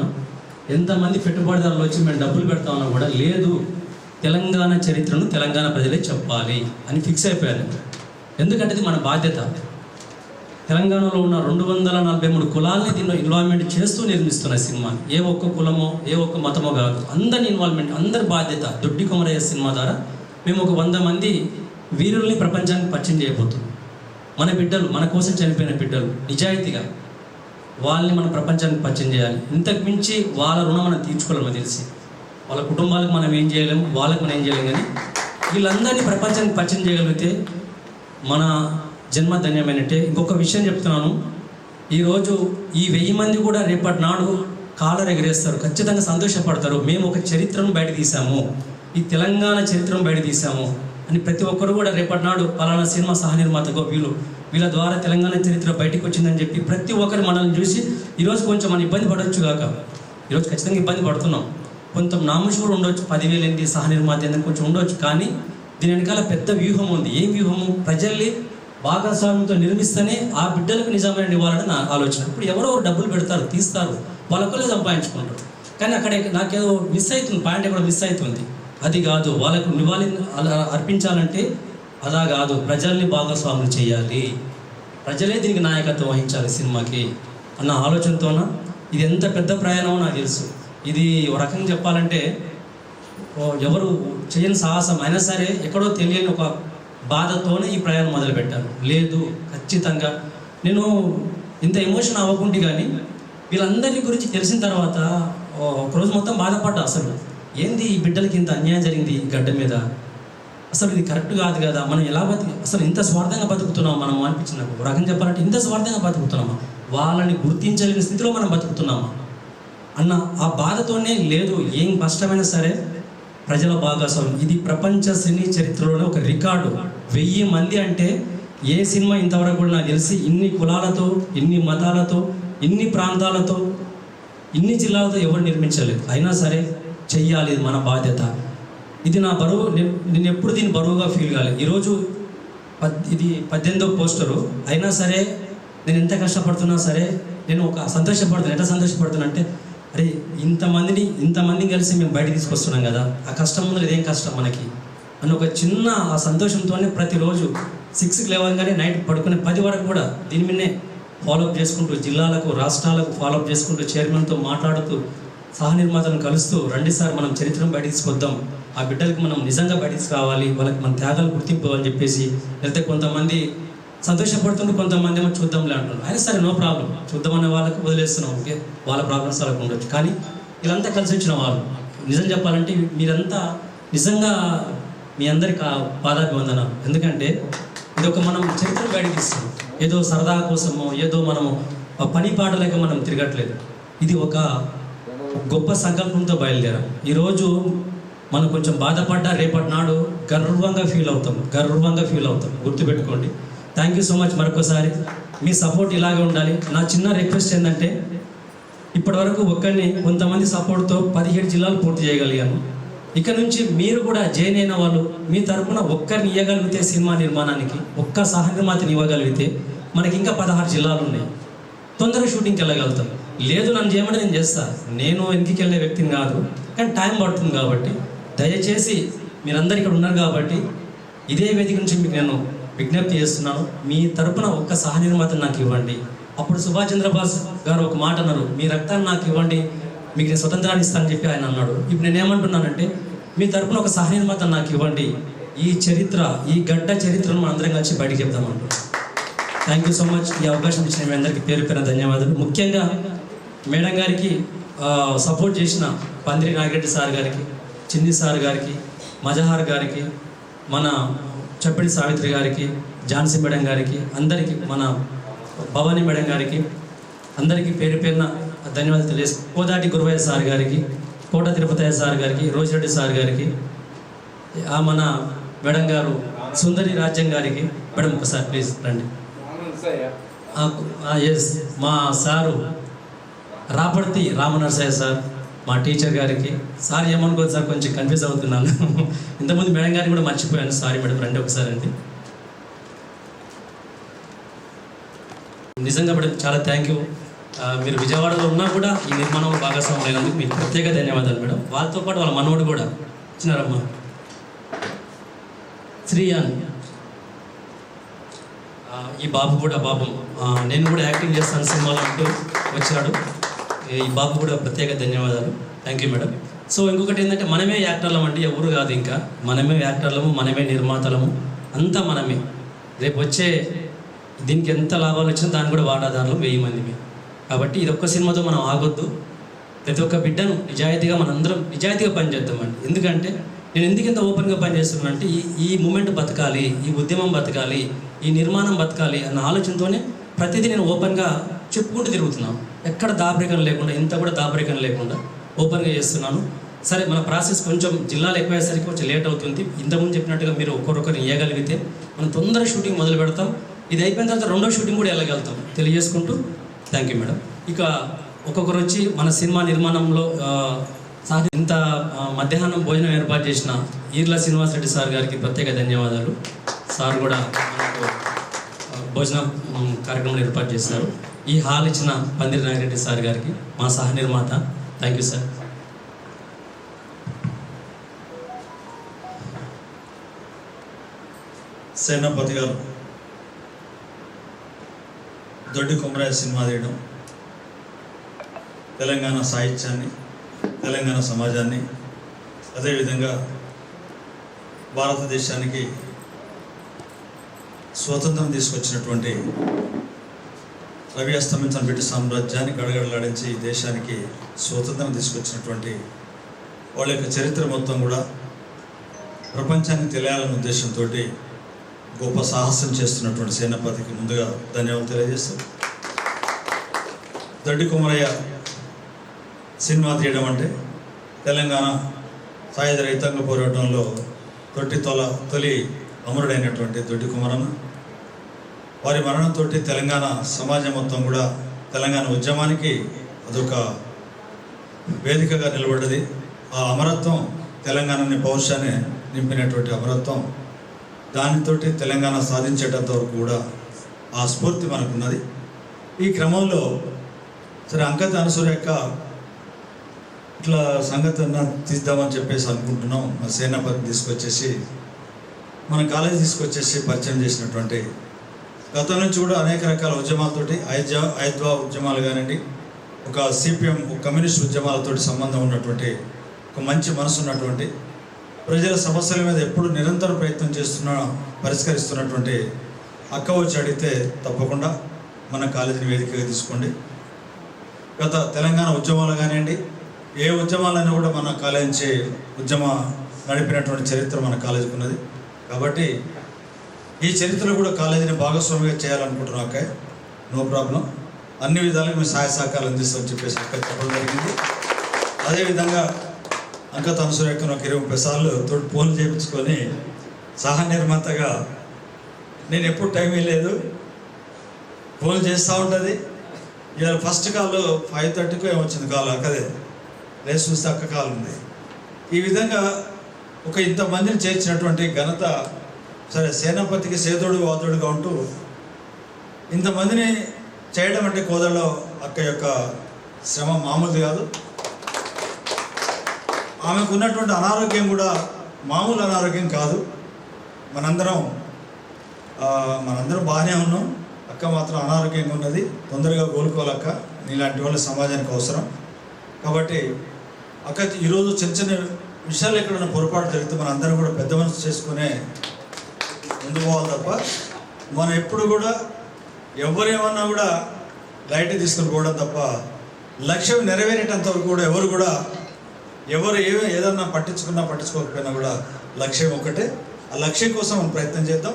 ఎంతమంది పెట్టుబడిదారులు వచ్చి మేము డబ్బులు పెడతామన్నా కూడా లేదు, తెలంగాణ చరిత్రను తెలంగాణ ప్రజలే చెప్పాలి అని ఫిక్స్ అయిపోయారు. ఎందుకంటే ఇది మన బాధ్యత. తెలంగాణలో ఉన్న 243 కులాలని దీనిలో ఇన్వాల్వ్మెంట్ చేస్తూ నిర్మిస్తున్న సినిమా. ఏ ఒక్క కులమో ఏ ఒక్క మతమో కాదు, అందరి ఇన్వాల్వ్మెంట్, అందరి బాధ్యత. దొడ్డికొమ్మయ్య సినిమా ద్వారా మేము ఒక 100 మంది వీరుల్ని ప్రపంచానికి పరిచయం చేయబోతున్నాం. మన బిడ్డలు, మన కోసం చనిపోయిన బిడ్డలు, నిజాయితీగా వాళ్ళని మన ప్రపంచానికి పరిచయం చేయాలి. ఇంతకు మించి వాళ్ళ రుణం మనం తీర్చుకోలేమో తెలిసి, వాళ్ళ కుటుంబాలకు మనం ఏం చేయలేము, వాళ్ళకి మనం ఏం చేయలేము. కానీ వీళ్ళందరినీ ప్రపంచానికి పరిచయం చేయగలిగితే మన జన్మ ధన్యమైనట్టే. ఇంకొక విషయం చెప్తున్నాను, ఈరోజు ఈ 1000 మంది కూడా రేపటి నాడు కాలర్ ఎగరేస్తారు, ఖచ్చితంగా సంతోషపడతారు. మేము ఒక చరిత్రను బయట తీసాము, ఈ తెలంగాణ చరిత్రను బయట తీసాము అని ప్రతి ఒక్కరు కూడా రేపటి నాడు పలానా సినిమా సహ నిర్మాతగా వీళ్ళు వీళ్ళ ద్వారా తెలంగాణ చరిత్ర బయటకు వచ్చిందని చెప్పి ప్రతి ఒక్కరు మనల్ని చూసి ఈరోజు కొంచెం మనం ఇబ్బంది పడవచ్చు కాక, ఈరోజు ఖచ్చితంగా ఇబ్బంది పడుతున్నాం. కొంత నామోషి కూడా ఉండొచ్చు, 10,000 ఏంటి సహ నిర్మాత ఏందని కొంచెం ఉండొచ్చు. కానీ దీని వెనకాల పెద్ద వ్యూహం ఉంది. ఏం వ్యూహము? ప్రజల్ని భాగస్వామ్యంతో నిర్మిస్తేనే ఆ బిడ్డలకు నిజమైన ఇవ్వాలని నా ఆలోచన. ఇప్పుడు ఎవరో డబ్బులు పెడతారు, తీస్తారు, వాళ్ళకొల్లే సంపాదించుకుంటారు. కానీ అక్కడ నాకేదో మిస్ అవుతుంది, పాయింట్ ఎక్కడో మిస్ అవుతుంది. అది కాదు, వాళ్ళకు నివాళి అర్పించాలంటే అలా కాదు, ప్రజల్ని భాగస్వాములు చేయాలి, ప్రజలే దీనికి నాయకత్వం వహించాలి సినిమాకి అన్న ఆలోచనతోన ఇది ఎంత పెద్ద ప్రయాణమో నాకు తెలుసు. ఇది ఒక రకంగా చెప్పాలంటే ఎవరు చేయని సాహసం అయినా సరే ఎక్కడో తెలియని ఒక బాధతోనే ఈ ప్రయాణం మొదలుపెట్టాను. లేదు, ఖచ్చితంగా నేను ఇంత ఎమోషన్ అవ్వకుంటే కానీ వీళ్ళందరి గురించి తెలిసిన తర్వాత ఒకరోజు మొత్తం బాధపడ్డా. అసలు ఏంది ఈ బిడ్డలకి ఇంత అన్యాయం జరిగింది ఈ గడ్డ మీద, అసలు ఇది కరెక్ట్ కాదు కదా, మనం ఎలా అసలు ఇంత స్వార్థంగా బతుకుతున్నాం మనం అనిపించింది నాకు. ఒక రకంగా చెప్పాలంటే ఇంత స్వార్థంగా బతుకుతున్నామా, వాళ్ళని గుర్తించలేని స్థితిలో మనం బతుకుతున్నామా అన్న ఆ బాధతోనే లేదు, ఏం కష్టమైనా సరే ప్రజల భాగస్వామ్యం. ఇది ప్రపంచ సినీ చరిత్రలోనే ఒక రికార్డు. 1000 మంది అంటే ఏ సినిమా ఇంతవరకు కూడా నాకు తెలిసి ఇన్ని కులాలతో, ఇన్ని మతాలతో, ఇన్ని ప్రాంతాలతో, ఇన్ని జిల్లాలతో ఎవరు నిర్మించలేదు. అయినా సరే చెయ్యాలి, ఇది మన బాధ్యత. ఇది నా బరువు. నేను ఎప్పుడు దీన్ని బరువుగా ఫీల్ కాలేదు. ఈరోజు ఇది 18వ పోస్టరు అయినా సరే నేను ఎంత కష్టపడుతున్నా సరే నేను ఒక సంతోషపడుతున్నాను. ఎట్లా సంతోషపడుతున్నా అంటే, అరే ఇంతమందిని కలిసి మేము బయట తీసుకొస్తున్నాం కదా, ఆ కష్టం ముందు ఇదేం కష్టం మనకి అని ఒక చిన్న ఆ సంతోషంతోనే ప్రతిరోజు 6కి లేవగానే నైట్ పడుకునే 10 వరకు కూడా దీని మీదనే ఫాలోఅప్ చేసుకుంటూ, జిల్లాలకు రాష్ట్రాలకు ఫాలోఅప్ చేసుకుంటూ, చైర్మన్తో మాట్లాడుతూ, సహ నిర్మాతలను కలుస్తూ, రండి సార్ మనం చరిత్రను బయట తీసుకొద్దాం, ఆ బిడ్డలకు మనం నిజంగా బయట తీసుకురావాలి, వాళ్ళకి మన త్యాగాలు గుర్తింపు అని చెప్పేసి. లేకపోతే కొంతమంది సంతోషపడుతుంటే కొంతమంది ఏమో చూద్దాంలే అంటున్నారు. అయినా సరే నో ప్రాబ్లం, చూద్దామనే వాళ్ళకి వదిలేస్తున్నాం. ఓకే, వాళ్ళ ప్రాబ్లమ్స్ వాళ్ళకు ఉండొచ్చు. కానీ వీళ్ళంతా కలిసి వచ్చిన వాళ్ళు, నిజం చెప్పాలంటే మీరంతా నిజంగా మీ అందరికి పాదాభివందనాలు. ఎందుకంటే ఇది ఒక మనం చరిత్ర బయటకు తీస్తున్నాం. ఏదో సరదా కోసమో ఏదో మనము పని పాట లేక మనం తిరగట్లేదు. ఇది ఒక గొప్ప సంకల్పంతో బయలుదేరాం. ఈరోజు మనం కొంచెం బాధపడ్డా రేపటి నాడు గర్వంగా ఫీల్ అవుతాం. గుర్తుపెట్టుకోండి. Thank you so much. మరొకసారి మీ సపోర్ట్ ఇలాగే ఉండాలి. నా చిన్న రిక్వెస్ట్ ఏంటంటే, ఇప్పటివరకు కొంతమంది సపోర్ట్తో 17 జిల్లాలు పూర్తి చేయగలిగాను. ఇక నుంచి మీరు కూడా జాయిన్ అయిన వాళ్ళు మీ తరఫున ఒక్కరిని ఇవ్వగలిగితే, సినిమా నిర్మాణానికి ఒక్క సహ నిర్మాతని ఇవ్వగలిగితే మనకి ఇంకా 16 జిల్లాలు ఉన్నాయి. తొందరగా షూటింగ్కి వెళ్ళగలుగుతాం. లేదు నన్ను చేయమంటే నేను చేస్తాను. నేను వెనక్కి వెళ్ళే వ్యక్తిని కాదు, కానీ టైం పడుతుంది. కాబట్టి దయచేసి మీరందరూ ఇక్కడ ఉన్నారు కాబట్టి ఇదే వేదిక నుంచి మీకు నేను విజ్ఞప్తి చేస్తున్నాను, మీ తరపున ఒక్క సహ నిర్మాతను నాకు ఇవ్వండి. అప్పుడు సుభాష్ చంద్రబోస్ గారు ఒక మాట అన్నారు, మీ రక్తాన్ని నాకు ఇవ్వండి, మీకు నేను స్వతంత్రాన్ని ఇస్తానని చెప్పి ఆయన అన్నాడు. ఇప్పుడు నేను ఏమంటున్నానంటే, మీ తరపున ఒక సహ నిర్మాతను నాకు ఇవ్వండి, ఈ గడ్డ చరిత్రను మనం అందరం కలిసి బయటికి చెప్తామంటారు. Thank you so much. ఈ అవకాశం ఇచ్చిన మీ అందరికీ పేరు పేరున ధన్యవాదాలు. ముఖ్యంగా మేడం గారికి సపోర్ట్ చేసిన పందిరి నాగిరెడ్డి సార్ గారికి, చిన్ని సార్ గారికి, మజహార్ గారికి, మన చప్పిడి సావిత్రి గారికి, ఝాన్సీ మేడం గారికి, అందరికీ, మన భవానీ మేడం గారికి, అందరికీ పేరు పేరున ధన్యవాదాలు తెలియజేసి, కోదాటి గురువయ్య సార్ గారికి, కోట తిరుపతయ్య సార్ గారికి, రోజిరెడ్డి సార్ గారికి, మన మేడం గారు సుందరి రాజ్యం గారికి. మేడం ఒకసారి ప్లీజ్ రండి. ఎస్, మా సారు రాపర్తి రామనరసయ్య సార్, మా టీచర్ గారికి. సార్ ఏమనుకోదు సార్, కొంచెం కన్ఫ్యూజ్ అవుతున్నాను. ఇంతకుముందు మేడం గారిని కూడా మర్చిపోయాను, సారీ మేడం, రండి ఒకసారి అండి. నిజంగా మేడం చాలా థ్యాంక్ యూ. మీరు విజయవాడలో ఉన్నా కూడా ఈ నిర్మాణంలో భాగస్వామ్యం అయినందుకు మీకు ప్రత్యేక ధన్యవాదాలు మేడం. వాళ్ళతో పాటు వాళ్ళ మనవడు కూడా ఇచ్చినారమ్మా, శ్రీయాన్. ఈ బాబు కూడా నేను కూడా యాక్టింగ్ చేస్తాను సినిమాలో అంటూ వచ్చాడు. ఈ బాబు కూడా ప్రత్యేక ధన్యవాదాలు. Thank you madam. సో ఇంకొకటి ఏంటంటే, మనమే యాక్టర్లం అండి, ఎవరు కాదు. ఇంకా మనమే యాక్టర్లము, మనమే నిర్మాతలము, అంతా మనమే. రేపు వచ్చే దీనికి ఎంత లాభాలు వచ్చినా దాన్ని కూడా వాటాదారులు 1000 మంది. కాబట్టి ఇది ఒక్క సినిమాతో మనం ఆగొద్దు. ప్రతి ఒక్క బిడ్డను మనందరం నిజాయితీగా పనిచేద్దామండి. ఎందుకంటే నేను ఎందుకు ఇంత ఓపెన్గా పనిచేస్తున్నానంటే, ఈ మూమెంట్ బతకాలి, ఈ ఉద్యమం బతకాలి, ఈ నిర్మాణం బతకాలి అన్న ఆలోచనతోనే ప్రతిదీ నేను ఓపెన్గా చెప్పుకుంటూ తిరుగుతున్నాను. ఎక్కడ దాపరికం లేకుండా, ఇంత కూడా దాపరికం లేకుండా ఓపెన్గా చేస్తున్నాను. సరే, మన ప్రాసెస్ కొంచెం జిల్లాలు ఎక్కువయ్యేసరికి కొంచెం లేట్ అవుతుంది. ఇంతకుముందు చెప్పినట్టుగా మీరు ఒక్కొక్కరిని ఇవ్వగలిగితే మనం తొందరగా షూటింగ్ మొదలు పెడతాం. ఇది అయిపోయిన తర్వాత రెండో షూటింగ్ కూడా వెళ్ళగలుగుతాం తెలియజేసుకుంటూ థ్యాంక్ యూ మేడం. ఇక ఒక్కొక్కరు వచ్చి మన సినిమా నిర్మాణంలో ఇంత మధ్యాహ్నం భోజనం ఏర్పాటు చేసిన ఈర్ల శ్రీనివాసరెడ్డి సార్ గారికి ప్రత్యేక ధన్యవాదాలు. సార్ కూడా మనకు భోజనం కార్యక్రమం ఏర్పాటు చేశారు. ఈ హాల్ ఇచ్చిన పందిరి నాగిరెడ్డి సార్ గారికి మా సహ నిర్మాత థ్యాంక్ యూ సార్. సేనాపతి గారు దొడ్డి కొమరయ్య సినిమా తీయడం తెలంగాణ సాహిత్యాన్ని, తెలంగాణ సమాజాన్ని, అదేవిధంగా భారతదేశానికి స్వతంత్రం తీసుకొచ్చినటువంటి రవి అస్తమించిన బ్రిటిష్ సామ్రాజ్యాన్ని గడగడలాడించి దేశానికి స్వతంత్రం తీసుకొచ్చినటువంటి వాళ్ళ యొక్క చరిత్ర మొత్తం కూడా ప్రపంచానికి తెలియాలనే ఉద్దేశంతో గొప్ప సాహసం చేస్తున్నటువంటి సేనాపతికి ముందుగా ధన్యవాదాలు తెలియజేస్తాం. దొడ్డి కొమరయ్య సినిమా తీయడం అంటే తెలంగాణ సాయుధ రైతాంగ పోరాటంలో తొలి అమరుడైనటువంటి దొడ్డి కొమరన్న వారి మరణంతో తెలంగాణ సమాజం మొత్తం కూడా తెలంగాణ ఉద్యమానికి అదొక వేదికగా నిలబడ్డది. ఆ అమరత్వం తెలంగాణని పౌరుషాన్ని నింపినటువంటి అమరత్వం, దానితోటి తెలంగాణ సాధించేటంత వరకు కూడా ఆ స్ఫూర్తి మనకున్నది. ఈ క్రమంలో సరే అంకత అనసూర్యక్క ఇట్లా సంగతి తీద్దామని చెప్పేసి అనుకుంటున్నాం. మా సేనాపతి తీసుకొచ్చేసి మన కాలేజీ తీసుకొచ్చేసి పరిచయం చేసినటువంటి గతం నుంచి కూడా అనేక రకాల ఉద్యమాలతోటి ఐద్వా ఉద్యమాలు కానివ్వండి, ఒక సిపిఎం కమ్యూనిస్ట్ ఉద్యమాలతోటి సంబంధం ఉన్నటువంటి ఒక మంచి మనసు ఉన్నటువంటి ప్రజల సమస్యల మీద ఎప్పుడు నిరంతరం ప్రయత్నం పరిష్కరిస్తున్నటువంటి అక్క వచ్చి అడిగితే తప్పకుండా మన కాలేజీని వేదికగా తీసుకోండి. గత తెలంగాణ ఉద్యమాలు కానివ్వండి, ఏ ఉద్యమాలైనా కూడా మన కాలేజీ నడిపినటువంటి చరిత్ర మన కాలేజీకి ఉన్నది. కాబట్టి ఈ చరిత్రలో కూడా కాలేజీని భాగస్వామిగా చేయాలనుకుంటున్నాం అక్క. నో ప్రాబ్లం, అన్ని విధాలుగా మేము సహాయ సహకారాలు అందిస్తామని చెప్పేసి అక్క చెప్పడం జరిగింది. అదేవిధంగా అంకత అనసూయక్కను ఒక 20-30 సార్లు తోటి ఫోన్లు చేయించుకొని సహ నిర్మాతగా నేను ఎప్పుడు టైం ఇవ్వలేదు, ఫోన్లు చేస్తూ ఉంటుంది. ఇవాళ ఫస్ట్ కాల్ 5:30కు ఏమొచ్చింది కాల్ అక్కదే, రేసు చూస్తే అక్క కాల్ ఉంది. ఈ విధంగా ఒక ఇంతమందిని చేర్చినటువంటి ఘనత, సరే సేనాపతికి సేదోడు వాదోడుగా ఉంటూ ఇంతమందిని చేయడం అంటే కోదల్లో అక్క యొక్క శ్రమ మామూలుది కాదు. ఆమెకు ఉన్నటువంటి అనారోగ్యం కూడా మామూలు అనారోగ్యం కాదు. మనందరం బాగానే ఉన్నాం, అక్క మాత్రం అనారోగ్యంగా ఉన్నది. తొందరగా కోలుకోవాలక్క, నీలాంటి వాళ్ళ సమాజానికి అవసరం. కాబట్టి అక్క ఈరోజు చిన్న చిన్న విషయాలు ఎక్కడైనా పొరపాటు జరిగితే మన అందరం కూడా పెద్ద మనసు చేసుకునే ముందు పోవాలి తప్ప మనం ఎప్పుడు కూడా ఎవరేమన్నా కూడా లైట్ తీసుకుని పోవడం తప్ప లక్ష్యం నెరవేరేటంత వరకు కూడా ఎవరు ఏదన్నా పట్టించుకోకపోయినా కూడా లక్ష్యం ఒకటే. ఆ లక్ష్యం కోసం మనం ప్రయత్నం చేద్దాం.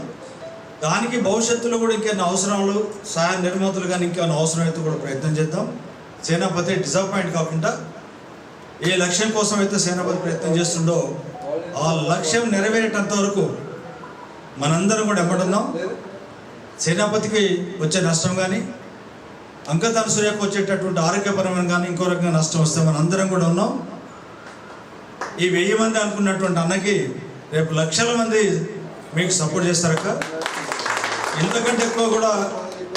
దానికి భవిష్యత్తులో కూడా ఇంకేమైనా అవసరాలు, సహాయ నిర్మాతలు కానీ ఇంకేమైనా అవసరం అయితే కూడా ప్రయత్నం చేద్దాం. సేనాపతి డిసప్పాయింట్ కాకుండా ఏ లక్ష్యం కోసం అయితే సేనాపతి ప్రయత్నం చేస్తుండో ఆ లక్ష్యం నెరవేరేటంత వరకు మనందరం కూడా ఎమ్మడున్నాం. సేనాపతికి వచ్చే నష్టం కానీ, అంకత అనసూయకు వచ్చేటటువంటి ఆరోగ్యపరమైన కానీ ఇంకో రకంగా నష్టం వస్తే మనందరం కూడా ఉన్నాం. ఈ 1000 మంది అనుకున్నటువంటి అన్నకి రేపు లక్షల మంది మీకు సపోర్ట్ చేస్తారక్క. ఇంతకంటే ఎక్కువ కూడా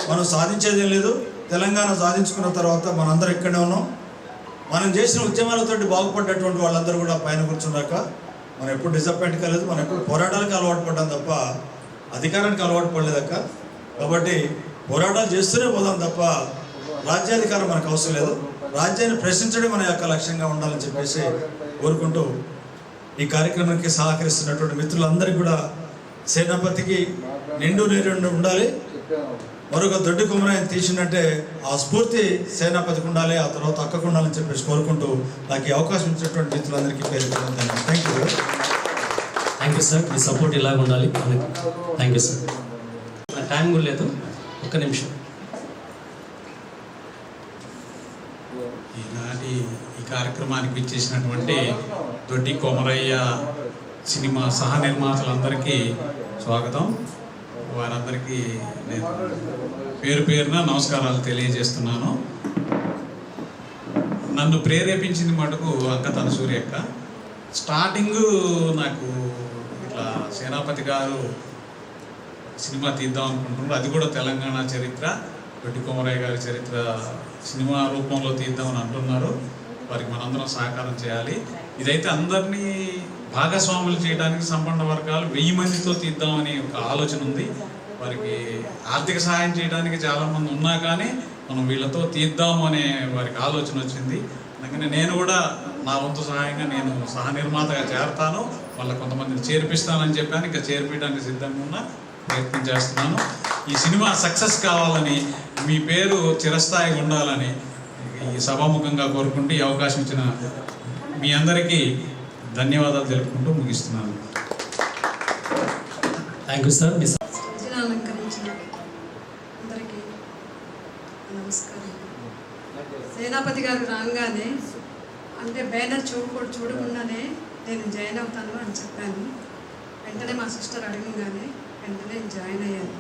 మనం సాధించేదేం లేదు. తెలంగాణ సాధించుకున్న తర్వాత మనందరం ఇక్కడే ఉన్నాం. మనం చేసిన ఉద్యమాలతోటి బాగుపడ్డటువంటి వాళ్ళందరూ కూడా పైన కూర్చున్నాక మనం ఎప్పుడు డిసప్పాయింట్ కాలేదు. మనం ఎప్పుడు పోరాటాలకు అలవాటు పడ్డాం తప్ప అధికారానికి అలవాటు పడలేదక్క. కాబట్టి పోరాటాలు చేస్తూనే పోదాం తప్ప రాజ్యాధికారం మనకు అవసరం లేదు. రాజ్యాన్ని ప్రశ్నించడం మన యొక్క లక్ష్యంగా ఉండాలని చెప్పేసి కోరుకుంటూ ఈ కార్యక్రమానికి సహకరిస్తున్నటువంటి మిత్రులందరికీ కూడా సేనాపతికి నిండు నీరు ఉండాలి. మరొక దొడ్డి కొమరయ్యని తీసినట్టే ఆ స్ఫూర్తి సేనాపతికి ఉండాలి, ఆ తర్వాత అక్కకు ఉండాలని చెప్పేసి కోరుకుంటూ నాకు ఈ అవకాశం ఇచ్చినటువంటి మిత్రులందరికీ పేరు thank you sir. Me support ఇలాగ ఉండాలి. Thank you sir. టైం కూడా లేదు, ఒక్క నిమిషం. ఈనాటి ఈ కార్యక్రమానికి ఇచ్చేసినటువంటి దొడ్డి కొమరయ్య సినిమా సహ నిర్మాతలందరికీ స్వాగతం. వారందరికీ నేను పేరు పేరున నమస్కారాలు తెలియజేస్తున్నాను. నన్ను ప్రేరేపించింది మటుకు అంకతన సూర్యక్క. స్టార్టింగ్ నాకు ఇట్లా సేనాపతి గారు సినిమా తీద్దాం అనుకుంటున్నారు, అది కూడా తెలంగాణ చరిత్ర, దొడ్డి కొమరయ్య గారి చరిత్ర సినిమా రూపంలో తీద్దామని అంటున్నారు. వారికి మనందరం సహకారం చేయాలి. ఇదైతే అందరినీ భాగస్వాములు చేయడానికి సంబంధ వర్గాలు 1000 మందితో తీద్దామని ఒక ఆలోచన ఉంది. వారికి ఆర్థిక సహాయం చేయడానికి చాలామంది ఉన్నా కానీ మనం వీళ్ళతో తీద్దాము అనే వారికి ఆలోచన వచ్చింది. అందుకని నేను కూడా నా వంతు సహాయంగా నేను సహ నిర్మాతగా చేరతాను, వాళ్ళ కొంతమందిని చేర్పిస్తానని చెప్పాను. ఇంకా చేర్పించడానికి సిద్ధంగా ఉన్నా, ప్రయత్నం చేస్తున్నాను. ఈ సినిమా సక్సెస్ కావాలని, మీ పేరు చిరస్థాయిగా ఉండాలని ఈ సభాముఖంగా కోరుకుంటూ ఈ అవకాశం ఇచ్చిన మీ అందరికీ ధన్యవాదాలు తెలుపుకుంటూ ముగిస్తున్నాను. Thank you sir. అలంకరించిన అందరికీ నమస్కారం. సేనాపతి గారు రాగానే అంటే బ్యానర్ చూడకుండానే నేను జాయిన్ అవుతాను అని చెప్పాను. వెంటనే మా సిస్టర్ అడగగానే వెంటనే జాయిన్ అయ్యాను.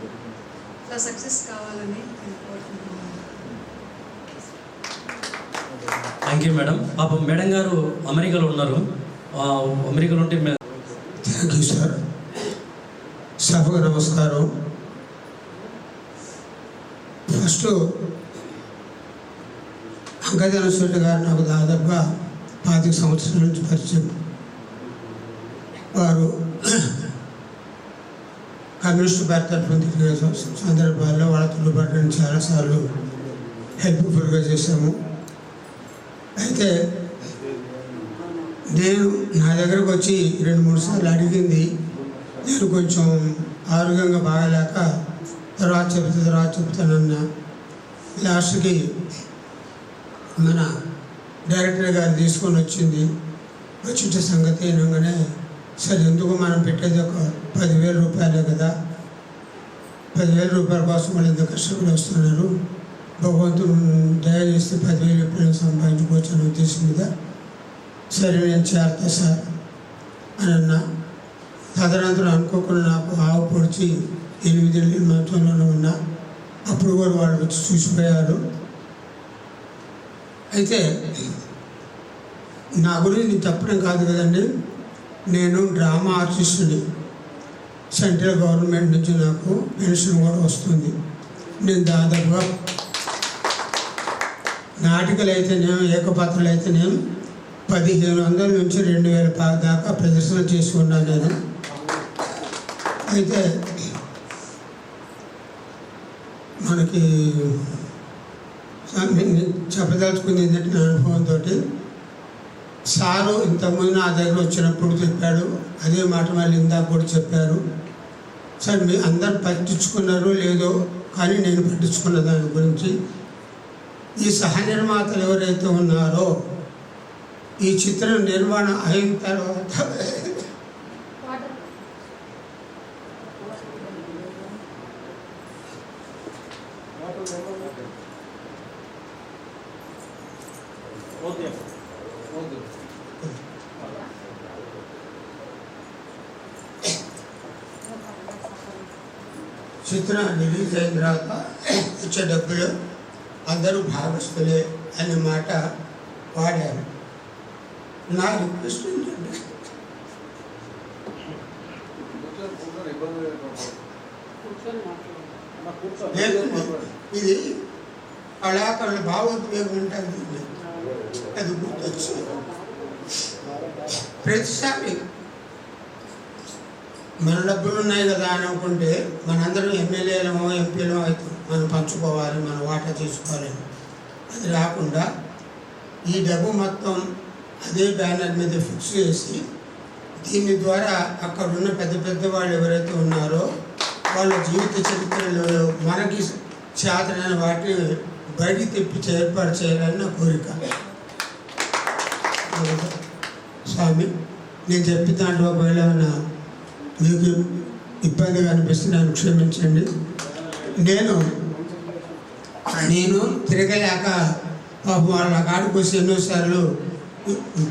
ఇట్లా సక్సెస్ కావాలని నేను కోరుకుంటున్నాను. Thank you madam. పాపం మేడం గారు అమెరికాలో ఉన్నారు. అమెరికాలో ఉంటే థ్యాంక్ యూ సార్. సభకు నమస్కారం. ఫస్ట్ అంకతన సూర్య గారు నాకు దాదాపుగా 25 సంవత్సరాల నుంచి పరిచయం. వారు కమ్యూనిస్ట్ పార్టీ తరఫున తిరిగే సందర్భాల్లో వాళ్ళతో పాటు నేను చాలాసార్లు హెల్ప్ఫుల్గా చేశాము. అయితే నేను నా దగ్గరకు వచ్చి 2-3 సార్లు అడిగింది, నేను కొంచెం ఆరోగ్యంగా బాగలేక తర్వాత చెప్తానన్నా. లాస్ట్కి మన డైరెక్టర్ గారు తీసుకొని వచ్చిన సంగతి అయినాగానే సరే ఎందుకు మనం పెట్టేది ఒక 10,000 రూపాయలే కదా, 10,000 రూపాయల కోసం వాళ్ళు ఎంత కష్టపడి వస్తున్నారు, భగవంతుడు దయచేస్తే 10,000 ఎప్పుడైనా సంపాదించుకోవచ్చు అనే ఉద్దేశం మీద సరే నేను చేరతా సార్ అని అన్నా. తదనంతరం అనుకోకుండా నాకు ఆవు పొడిచి 8 నెలలు మంచంలోనే ఉన్నా. అప్పుడు కూడా వాళ్ళు వచ్చి చూసిపోయారు. అయితే నా గురించి నేను చెప్పడం కాదు కదండి, నేను డ్రామా ఆర్టిస్టుని. సెంట్రల్ గవర్నమెంట్ నుంచి నాకు పెన్షన్ కూడా వస్తుంది. నేను దాదాపుగా నాటికలు అయితేనేమో ఏకపాత్రలు అయితేనేమో 1,500 నుంచి 2,000 దాకా ప్రదర్శన చేసి ఉన్నాను నేను. అయితే మనకి చెప్పదలుచుకుంది ఏంటంటే నా అనుభవంతో, సారు ఇంతకుముందు నా దగ్గర వచ్చినప్పుడు చెప్పాడు, అదే మాట మళ్ళీ ఇందాక కూడా చెప్పారు. సార్ మీ అందరు పట్టించుకున్నారో లేదో కానీ నేను పట్టించుకున్న దాని గురించి, ఈ సహ నిర్మాతలు ఎవరైతే ఉన్నారో ఈ చిత్రం నిర్మాణం అయిన తర్వాత చిత్రం రిలీజ్ అయిన తర్వాత వచ్చే డబ్బులు అందరూ భాగస్తులే అనే మాట వాడారు. నా రిక్వెస్ట్ ఏంటంటే ఇది కళాకారుల భావోద్వేగం ఉంటుంది, అది గుర్తొచ్చి ప్రతిసారి మన డబ్బులు ఉన్నాయి కదా అని అనుకుంటే మనందరం ఎమ్మెల్యేలమో ఎంపీలమో అయితే మనం పంచుకోవాలి, మన వాటా తీసుకోవాలని. అది రాకుండా ఈ డబ్బు మొత్తం అదే బ్యానర్ మీద ఫిక్స్ చేసి దీని ద్వారా అక్కడ ఉన్న పెద్ద వాళ్ళు ఎవరైతే ఉన్నారో వాళ్ళ జీవిత చరిత్రలో మనకి చేతనైన వాటిని బయటికి తెప్పించి ఏర్పాటు చేయాలని నా కోరిక. స్వామి, నేను చెప్పిన దాంట్లో ఒకవేళ మీకు ఇబ్బందిగా అనిపిస్తే నన్ను క్షమించండి. నేను తిరగలేక పాపం వాళ్ళ కాడికి వచ్చి ఎన్నోసార్లు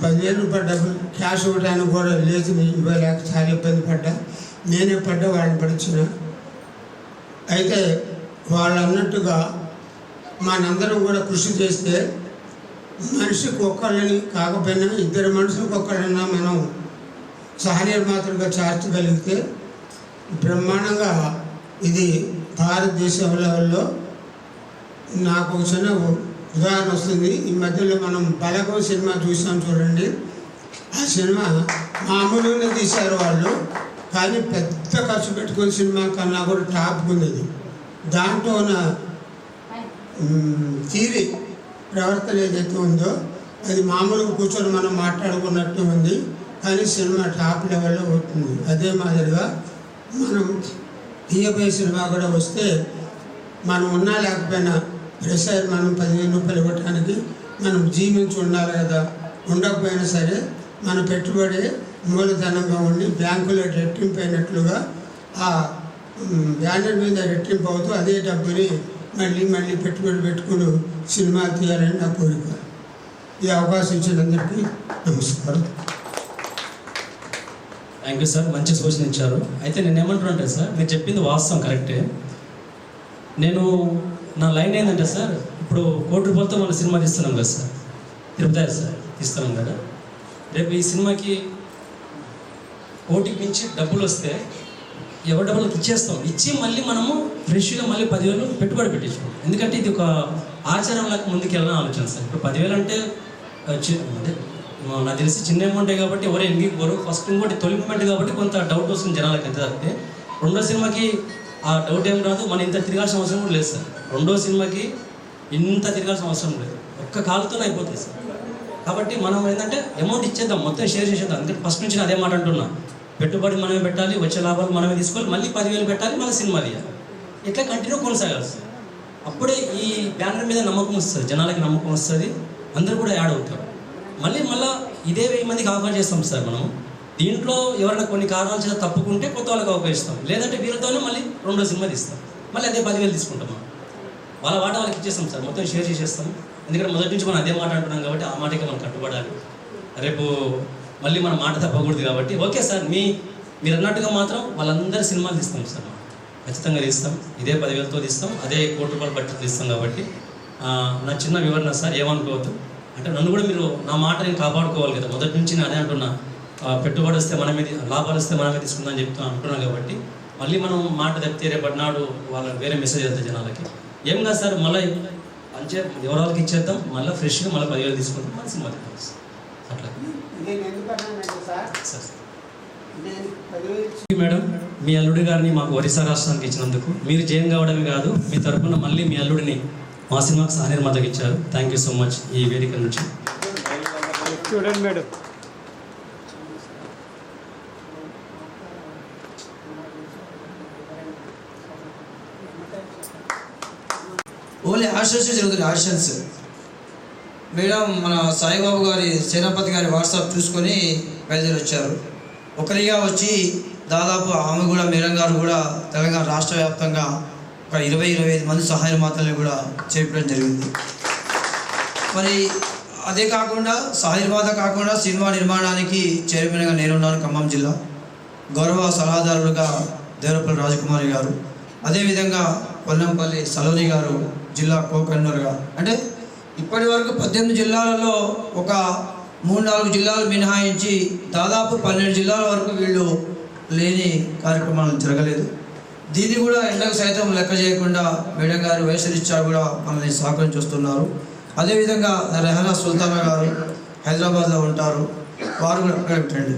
10,000 రూపాయల డబ్బులు క్యాష్ ఇవ్వడానికి కూడా లేచి ఇవ్వలేక చాలా ఇబ్బంది పడ్డా. నేనే పడ్డా వాళ్ళని పడిచిన. అయితే వాళ్ళు అన్నట్టుగా మనందరం కూడా కృషి చేస్తే మనిషికి ఒక్కళ్ళని కాకపోయినా ఇద్దరు మనుషులకు ఒక్కళ్ళన్నా మనం సహనిర్మాతలుగా చేర్చగలిగితే బ్రహ్మాండంగా ఇది భారతదేశ లెవెల్లో నాకు ఒక చిన్న ఉదాహరణ వస్తుంది. ఈ మధ్యలో మనం బలగం సినిమా చూసాం చూడండి. ఆ సినిమా మామూలుగానే తీశారు వాళ్ళు, కానీ పెద్ద ఖర్చు పెట్టుకున్న సినిమా కన్నా కూడా టాప్ ఉంది. దాంట్లో ఉన్న థియరీ ప్రవర్తన ఏదైతే ఉందో అది మామూలుగా కూర్చొని మనం మాట్లాడుకున్నట్టు ఉంది, కానీ సినిమా టాప్ లెవెల్లో అవుతుంది. అదే మాదిరిగా మనం తీయబోయే సినిమా కూడా వస్తే మనం ఉన్నా లేకపోయినా ప్రెషర్ మనం 10,000 రూపాయలు ఇవ్వటానికి మనం జీవించి ఉండాలి కదా. ఉండకపోయినా సరే మన పెట్టుబడి మూలధనంగా ఉండి బ్యాంకులో రెట్టింపు అయినట్లుగా ఆ బ్యానర్ మీద రెట్టింపు అవుతూ అదే డబ్బుని మళ్ళీ పెట్టుబడి పెట్టుకుని సినిమా తీయాలని నా కోరిక. ఈ అవకాశం ఇచ్చినందరికీ నమస్కారం. థ్యాంక్ యూ సార్, మంచి సూచన ఇచ్చారు. అయితే నేను ఏమంటున్నానంటే సార్, మీరు చెప్పింది వాస్తవం కరెక్టే. నా లైన్ ఏంటంటే సార్, ఇప్పుడు 1 కోటి రూపాయలతో మనం సినిమా తీస్తున్నాం కదా సార్, తిరుపతి సార్ తీస్తున్నాం కదా. రేపు ఈ సినిమాకి 1 కోటికి మించి డబ్బులు వస్తే ఎవరి డబ్బులకు ఇచ్చేస్తాం, ఇచ్చి మళ్ళీ మనము ఫ్రెష్గా మళ్ళీ 10,000 పెట్టుబడి పెట్టించాం. ఎందుకంటే ఇది ఒక ఆచారంలోకి ముందుకు వెళ్ళాలని ఆలోచన సార్. ఇప్పుడు 10,000 అంటే అదే నాకు తెలిసి చిన్న అమౌంట్ కాబట్టి ఎవరు ఎంగిపోరు. ఫస్ట్ ఇంకోటి తొలి మూమెంట్ కాబట్టి కొంత డౌట్ వస్తుంది జనాలకు. ఎంత తప్పితే రెండో సినిమాకి ఆ డౌట్ ఏం రాదు, మనం ఇంత తిరగాల్సిన అవసరం కూడా లేదు సార్. రెండో సినిమాకి ఇంత తిరగాల్సిన అవసరం లేదు, ఒక్క కాలుతోనే అయిపోతుంది సార్. కాబట్టి మనం ఏంటంటే అమౌంట్ ఇచ్చేద్దాం, మొత్తం షేర్ చేసేద్దాం. అందుకని ఫస్ట్ నుంచి అదే మాట అంటున్నా, పెట్టుబడి మనమే పెట్టాలి, వచ్చే లాభాలు మనమే తీసుకోవాలి, మళ్ళీ 10,000 పెట్టాలి, మళ్ళీ సినిమా తీయాలి. ఇట్లా కంటిన్యూ కొనసాగాలి సార్. అప్పుడే ఈ బ్యానర్ మీద నమ్మకం వస్తుంది, జనాలకి నమ్మకం వస్తుంది, అందరూ కూడా యాడ్ అవుతారు. మళ్ళీ ఇదే 1000 మందికి ఆఫర్ చేస్తాం సార్. మనం దీంట్లో ఎవరైనా కొన్ని కారణాల చేత తప్పుకుంటే కొత్త వాళ్ళకి అవకాశం, లేదంటే వీళ్ళతోనే మళ్ళీ రెండో సినిమా తీస్తాం, మళ్ళీ అదే 10,000 తీసుకుంటాం. వాళ్ళ వాట వాళ్ళకి ఇచ్చేస్తాం సార్, మొత్తం షేర్ చేసేస్తాం. ఎందుకంటే మొదటి నుంచి మనం అదే మాట అంటున్నాం కాబట్టి ఆ మాటకి మనం కట్టుబడాలి. రేపు మళ్ళీ మన మాట తప్పకూడదు కాబట్టి ఓకే సార్, మీరు అన్నట్టుగా మాత్రం వాళ్ళందరి సినిమాలు తీస్తాం సార్, ఖచ్చితంగా తీస్తాం. ఇదే 10,000తో తీస్తాం, అదే 1 కోటి రూపాయలు బడ్జెట్ తీస్తాం. కాబట్టి నా చిన్న వివరణ సార్, ఏమనుకోవద్దు. అంటే నన్ను కూడా మీరు నా మాట నేను కాపాడుకోవాలి కదా. మొదటి నుంచి నేను అదే అంటున్నా, పెట్టుబడి వస్తే మన మీద, లాభాలు వస్తే మనమే తీసుకుందని అంటున్నాను. కాబట్టి మళ్ళీ మనం మాట తప్పితే రేపటి నాడు వాళ్ళకి వేరే మెసేజ్ వెళ్తాయి జనాలకి. ఏం కాదు సార్, మళ్ళీ మంచిగా ఎవరికి ఇచ్చేద్దాం, మళ్ళీ ఫ్రెష్గా మళ్ళీ 10,000 తీసుకుంటాం, మళ్ళీ సినిమా తీస్తాం అట్లా. మేడం, మీ అల్లుడి గారిని మాకు ఒరిస్సా రాష్ట్రానికి ఇచ్చినందుకు మీరు జయం కావడమే కాదు, మీ తరఫున మళ్ళీ మీ అల్లుడిని మా సినిమాకి సహనిర్మాతకు ఇచ్చారు. Thank you so much. ఈ వేదిక నుంచి చూడండి మేడం. ఓన్లీ ఆర్షన్స్ జరుగుతుంది. ఆర్షన్స్ మేడం మన సాయిబాబు గారి సేనాపతి గారి వాట్సాప్ చూసుకొని బయలుదేరి వచ్చారు. ఒకరిగా వచ్చి దాదాపు ఆమె కూడా మేడం గారు కూడా తెలంగాణ రాష్ట్ర వ్యాప్తంగా ఒక 20-25 మంది సహాయ మాతల్ని కూడా చేపట్టడం జరిగింది. మరి అదే కాకుండా సహాయ మాత కాకుండా సినిమా నిర్మాణానికి చైర్మన్గా నేనున్నాను ఖమ్మం జిల్లా. గౌరవ సలహాదారులుగా దేవరపల్లి రాజకుమారి గారు, అదేవిధంగా పొల్లంపల్లి సలోని గారు జిల్లా కో-కన్వీనర్గా. అంటే ఇప్పటి వరకు 18 జిల్లాలలో ఒక 3-4 జిల్లాలు మినహాయించి దాదాపు 12 జిల్లాల వరకు వీళ్ళు లేని కార్యక్రమాలు జరగలేదు. దీన్ని కూడా ఎండకు సైతం లెక్క చేయకుండా మేడం గారు వయసురీత్యా కూడా మనల్ని సహకరించి వస్తున్నారు. అదేవిధంగా రెహనా సుల్తానా గారు హైదరాబాద్లో ఉంటారు, వారు కూడా అక్కడ పెట్టండి.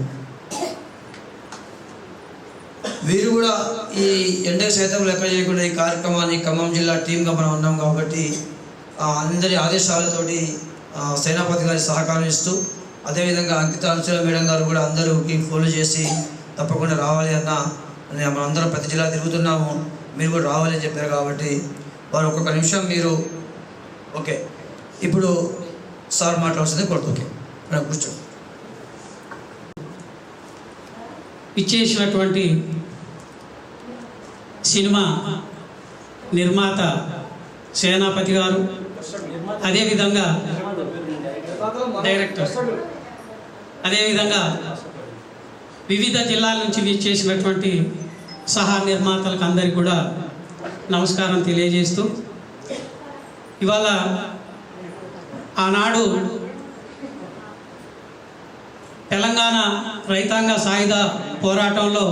వీరు కూడా ఈ ఎండకు సైతం లెక్క చేయకుండా ఈ కార్యక్రమాన్ని ఖమ్మం జిల్లా టీమ్గా మనం ఉన్నాం కాబట్టి అందరి ఆదేశాలతోటి సేనాపతి గారి సహకారం ఇస్తూ, అదేవిధంగా అంకిత అన్సుల మేడం గారు కూడా అందరికి ఫోన్లు చేసి తప్పకుండా రావాలి అన్న, మనందరం ప్రతి జిల్లా తిరుగుతున్నాము, మీరు కూడా రావాలి అని చెప్పారు. కాబట్టి వారు ఒక్కొక్క నిమిషం మీరు ఓకే ఇప్పుడు సార్ మాట్లాడాల్సిందే కోరుతుంది. మేడం కూర్చోండి. ఇచ్చేసినటువంటి సినిమా నిర్మాత సేనాపతి గారు, అదేవిధంగా డైరెక్టర్, అదేవిధంగా వివిధ జిల్లాల నుంచి విచ్చేసినటువంటి సహా నిర్మాతలకు అందరికీ కూడా నమస్కారం తెలియజేస్తూ ఇవాళ ఆనాడు తెలంగాణ రైతాంగ సాయుధ పోరాటంలో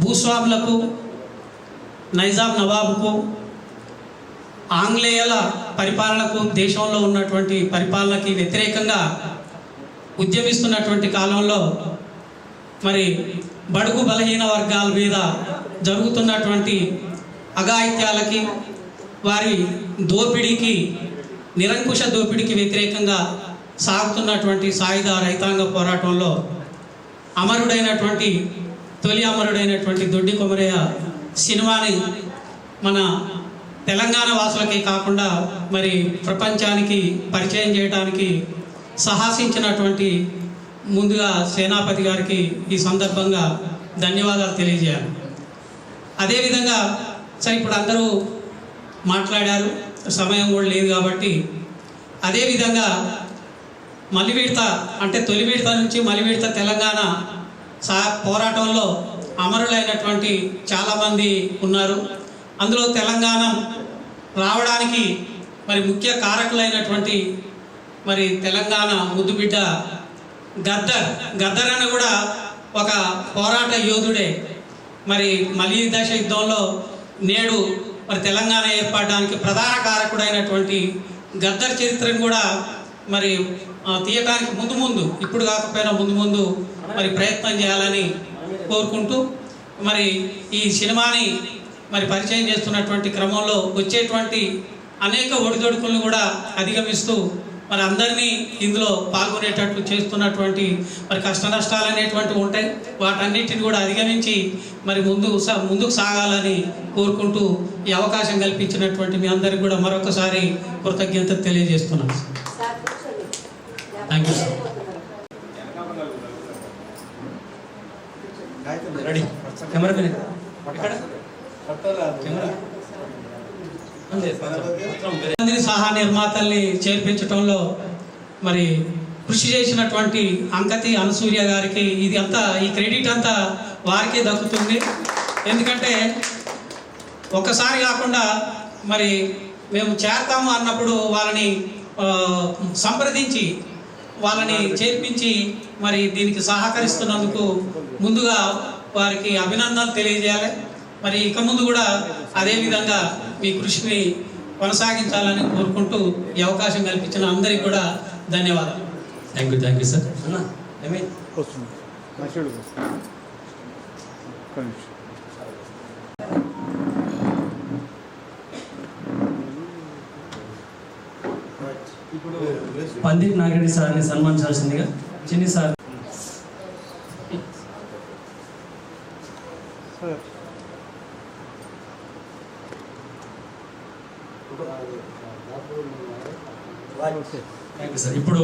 భూస్వాములకు, నైజాం నవాబుకు, ఆంగ్లేయుల పరిపాలనకు, దేశంలో ఉన్నటువంటి పరిపాలనకి వ్యతిరేకంగా ఉద్యమిస్తున్నటువంటి కాలంలో మరి బడుగు బలహీన వర్గాల మీద జరుగుతున్నటువంటి అఘాయిత్యాలకి, వారి దోపిడీకి, నిరంకుశ దోపిడీకి వ్యతిరేకంగా సాగుతున్నటువంటి సాయుధ రైతాంగ పోరాటంలో తొలి అమరుడైనటువంటి దొడ్డి కొమరయ్య సినిమాని మన తెలంగాణ వాసులకే కాకుండా మరి ప్రపంచానికి పరిచయం చేయడానికి సాహసించినటువంటి ముందుగా సేనాపతి గారికి ఈ సందర్భంగా ధన్యవాదాలు తెలియజేయాలి. అదేవిధంగా సరే ఇప్పుడు అందరూ మాట్లాడారు, సమయం కూడా లేదు కాబట్టి అదేవిధంగా మలి విడత అంటే తొలి విడత నుంచి మలి విడత తెలంగాణ పోరాటంలో అమరులైనటువంటి చాలామంది ఉన్నారు. అందులో తెలంగాణ రావడానికి మరి ముఖ్య కారకులైనటువంటి మరి తెలంగాణ ముద్దుబిడ్డ గద్దర్ అని కూడా ఒక పోరాట యోధుడే. మరి మలి దశ యుద్ధంలో నేడు మరి తెలంగాణ ఏర్పడడానికి ప్రధాన కారకుడైనటువంటి గద్దర్ చరిత్రను కూడా మరి తీయటానికి ముందు ఇప్పుడు కాకపోయినా ముందు మరి ప్రయత్నం చేయాలని కోరుకుంటూ మరి ఈ సినిమాని మరి పరిచయం చేస్తున్నటువంటి క్రమంలో వచ్చేటువంటి అనేక ఒడిదొడుకులను కూడా అధిగమిస్తూ మరి అందరినీ ఇందులో పాల్గొనేటట్లు చేస్తున్నటువంటి మరి కష్ట నష్టాలు అనేటువంటివి ఉంటాయి. వాటన్నిటిని కూడా అధిగమించి మరి ముందుకు సాగాలని కోరుకుంటూ ఈ అవకాశం కల్పించినటువంటి మీ అందరికీ కూడా మరొకసారి కృతజ్ఞత తెలియజేస్తున్నాను. Thank you sir. రెడీ సహా నిర్మాతల్ని చేర్పించడంలో మరి కృషి చేసినటువంటి అంకతి అనసూయ గారికి ఈ క్రెడిట్ అంతా వారికే దక్కుతుంది. ఎందుకంటే ఒక్కసారి కాకుండా మరి మేము చేరతాము అన్నప్పుడు వాళ్ళని సంప్రదించి వాళ్ళని చేర్పించి మరి దీనికి సహకరిస్తున్నందుకు ముందుగా వారికి అభినందనలు తెలియజేయాలి. మరి ఇక ముందు కూడా అదేవిధంగా మీ కృషిని కొనసాగించాలని కోరుకుంటూ ఈ అవకాశం కల్పించిన అందరికీ కూడా ధన్యవాదాలు. Thank you sir. పందిరి నాగిరెడ్డి సార్ని సన్మానించాల్సిందిగా చిన్ని సార్. సార్ ఇప్పుడు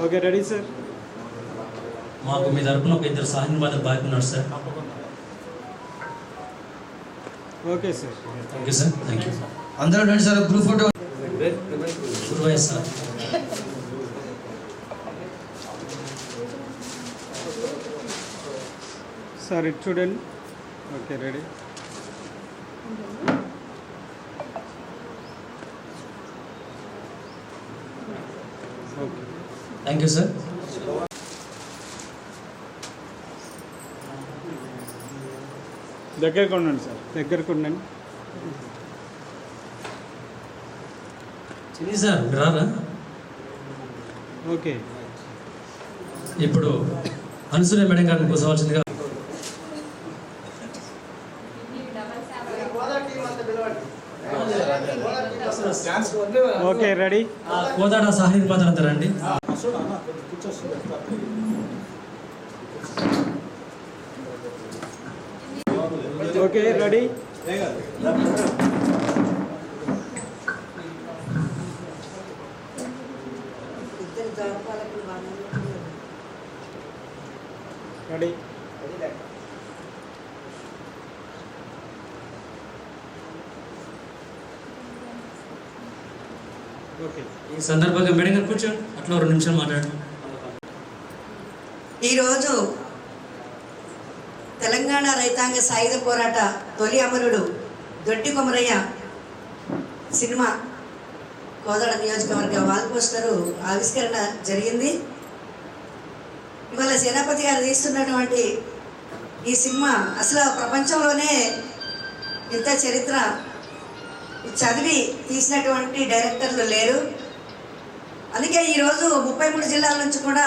ఓకే రెడీ సార్. మాకు మీ తరపున ఒక ఇద్దరు సహాయవాదులు బాధ్యత ఉన్నారు sir. Okay sir. Thank you sir. Thank you. అందరూ రండి sir, group photo. Guruvaiah sir. Sir ఇటు చూడండి. Okay ready. Okay thank you sir. దగ్గరకు ఉండండి సార్, దగ్గరకు ఉండండి. చిన్ని సార్ రారా. ఓకే ఇప్పుడు అనసూయ మేడం గారిని కూర్చోవలసిందిగా. Okay ready. కోదాడ సహాయ నిర్మాతలు అంతా రండి. Okay ready. రెడీ. ఈ సందర్భంగా మేడం గారు కూర్చోండి, అట్లా 2 నిమిషాలు మాట్లాడండి. ఈరోజు తెలంగాణ రైతాంగ సాయుధ పోరాట తొలి అమరుడు దొడ్డి కొమరయ్య సినిమా కోదాడ నియోజకవర్గ వాల్ పోస్టరు ఆవిష్కరణ జరిగింది. ఇవాళ సేనాపతి గారు తీస్తున్నటువంటి ఈ సినిమా అసలు ప్రపంచంలోనే ఇంత చరిత్ర చదివి తీసినటువంటి డైరెక్టర్లు లేరు. అందుకే ఈరోజు 33 జిల్లాల నుంచి కూడా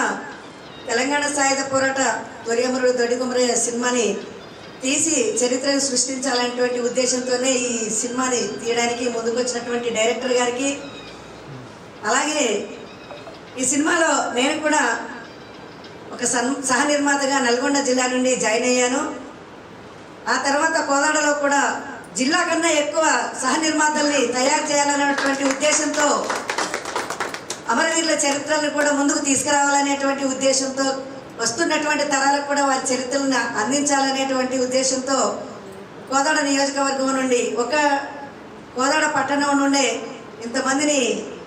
తెలంగాణ సాయుధ పోరాట తొలి అమరుడు దొడ్డి కొమరయ్య సినిమాని తీసి చరిత్రను సృష్టించాలనేటువంటి ఉద్దేశంతోనే ఈ సినిమాని తీయడానికి ముందుకు వచ్చినటువంటి డైరెక్టర్ గారికి, అలాగే ఈ సినిమాలో నేను కూడా ఒక సహ నిర్మాతగా నల్గొండ జిల్లా నుండి జాయిన్ అయ్యాను. ఆ తర్వాత కోదాడలో కూడా జిల్లా కన్నా ఎక్కువ సహ నిర్మాతల్ని తయారు చేయాలనేటువంటి ఉద్దేశంతో అమరవీరుల చరిత్రలను కూడా ముందుకు తీసుకురావాలనేటువంటి ఉద్దేశంతో, వస్తున్నటువంటి తరాలకు కూడా వారి చరిత్రలను అందించాలనేటువంటి ఉద్దేశంతో కోదాడ నియోజకవర్గం నుండి ఒక కోదాడ పట్టణం నుండే ఇంతమందిని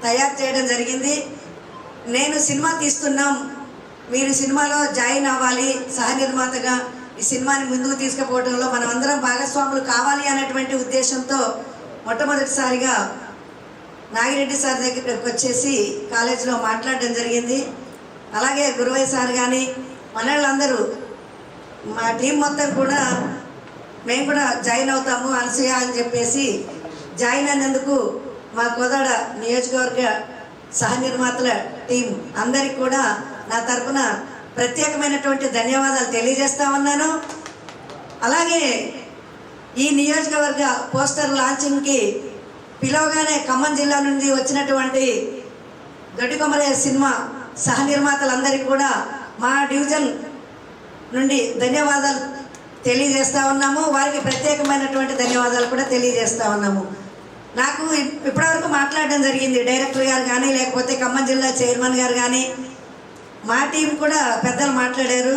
తయారు చేయడం జరిగింది. నేను సినిమా తీస్తున్నాం, మీరు సినిమాలో జాయిన్ అవ్వాలి, సహ నిర్మాతగా ఈ సినిమాని ముందుకు తీసుకుపోవడంలో మనమందరం భాగస్వాములు కావాలి అనేటువంటి ఉద్దేశంతో మొట్టమొదటిసారిగా నాగిరెడ్డి సార్ దగ్గరికి వచ్చేసి కాలేజీలో మాట్లాడడం జరిగింది. అలాగే గురువయ్య సార్ కానీ మనళ్ళందరూ మా టీం మొత్తం కూడా మేము కూడా జాయిన్ అవుతాము అనసూయ అని చెప్పేసి జాయిన్ అయినందుకు మా కోదాడ నియోజకవర్గ సహ నిర్మాతల టీం అందరికి కూడా నా తరఫున ప్రత్యేకమైనటువంటి ధన్యవాదాలు తెలియజేస్తా ఉన్నాను. అలాగే ఈ నియోజకవర్గ పోస్టర్ లాంచింగ్కి పిలవగానే ఖమ్మం జిల్లా నుండి వచ్చినటువంటి దొడ్డి కొమరయ్య సినిమా సహ నిర్మాతలందరికీ కూడా మా డివిజన్ నుండి ధన్యవాదాలు తెలియజేస్తూ ఉన్నాము. వారికి ప్రత్యేకమైనటువంటి ధన్యవాదాలు కూడా తెలియజేస్తూ ఉన్నాము. నాకు ఇప్పటివరకు మాట్లాడడం జరిగింది డైరెక్టర్ గారు కానీ, లేకపోతే ఖమ్మం జిల్లా చైర్మన్ గారు కానీ, మా టీం కూడా పెద్దలు మాట్లాడారు.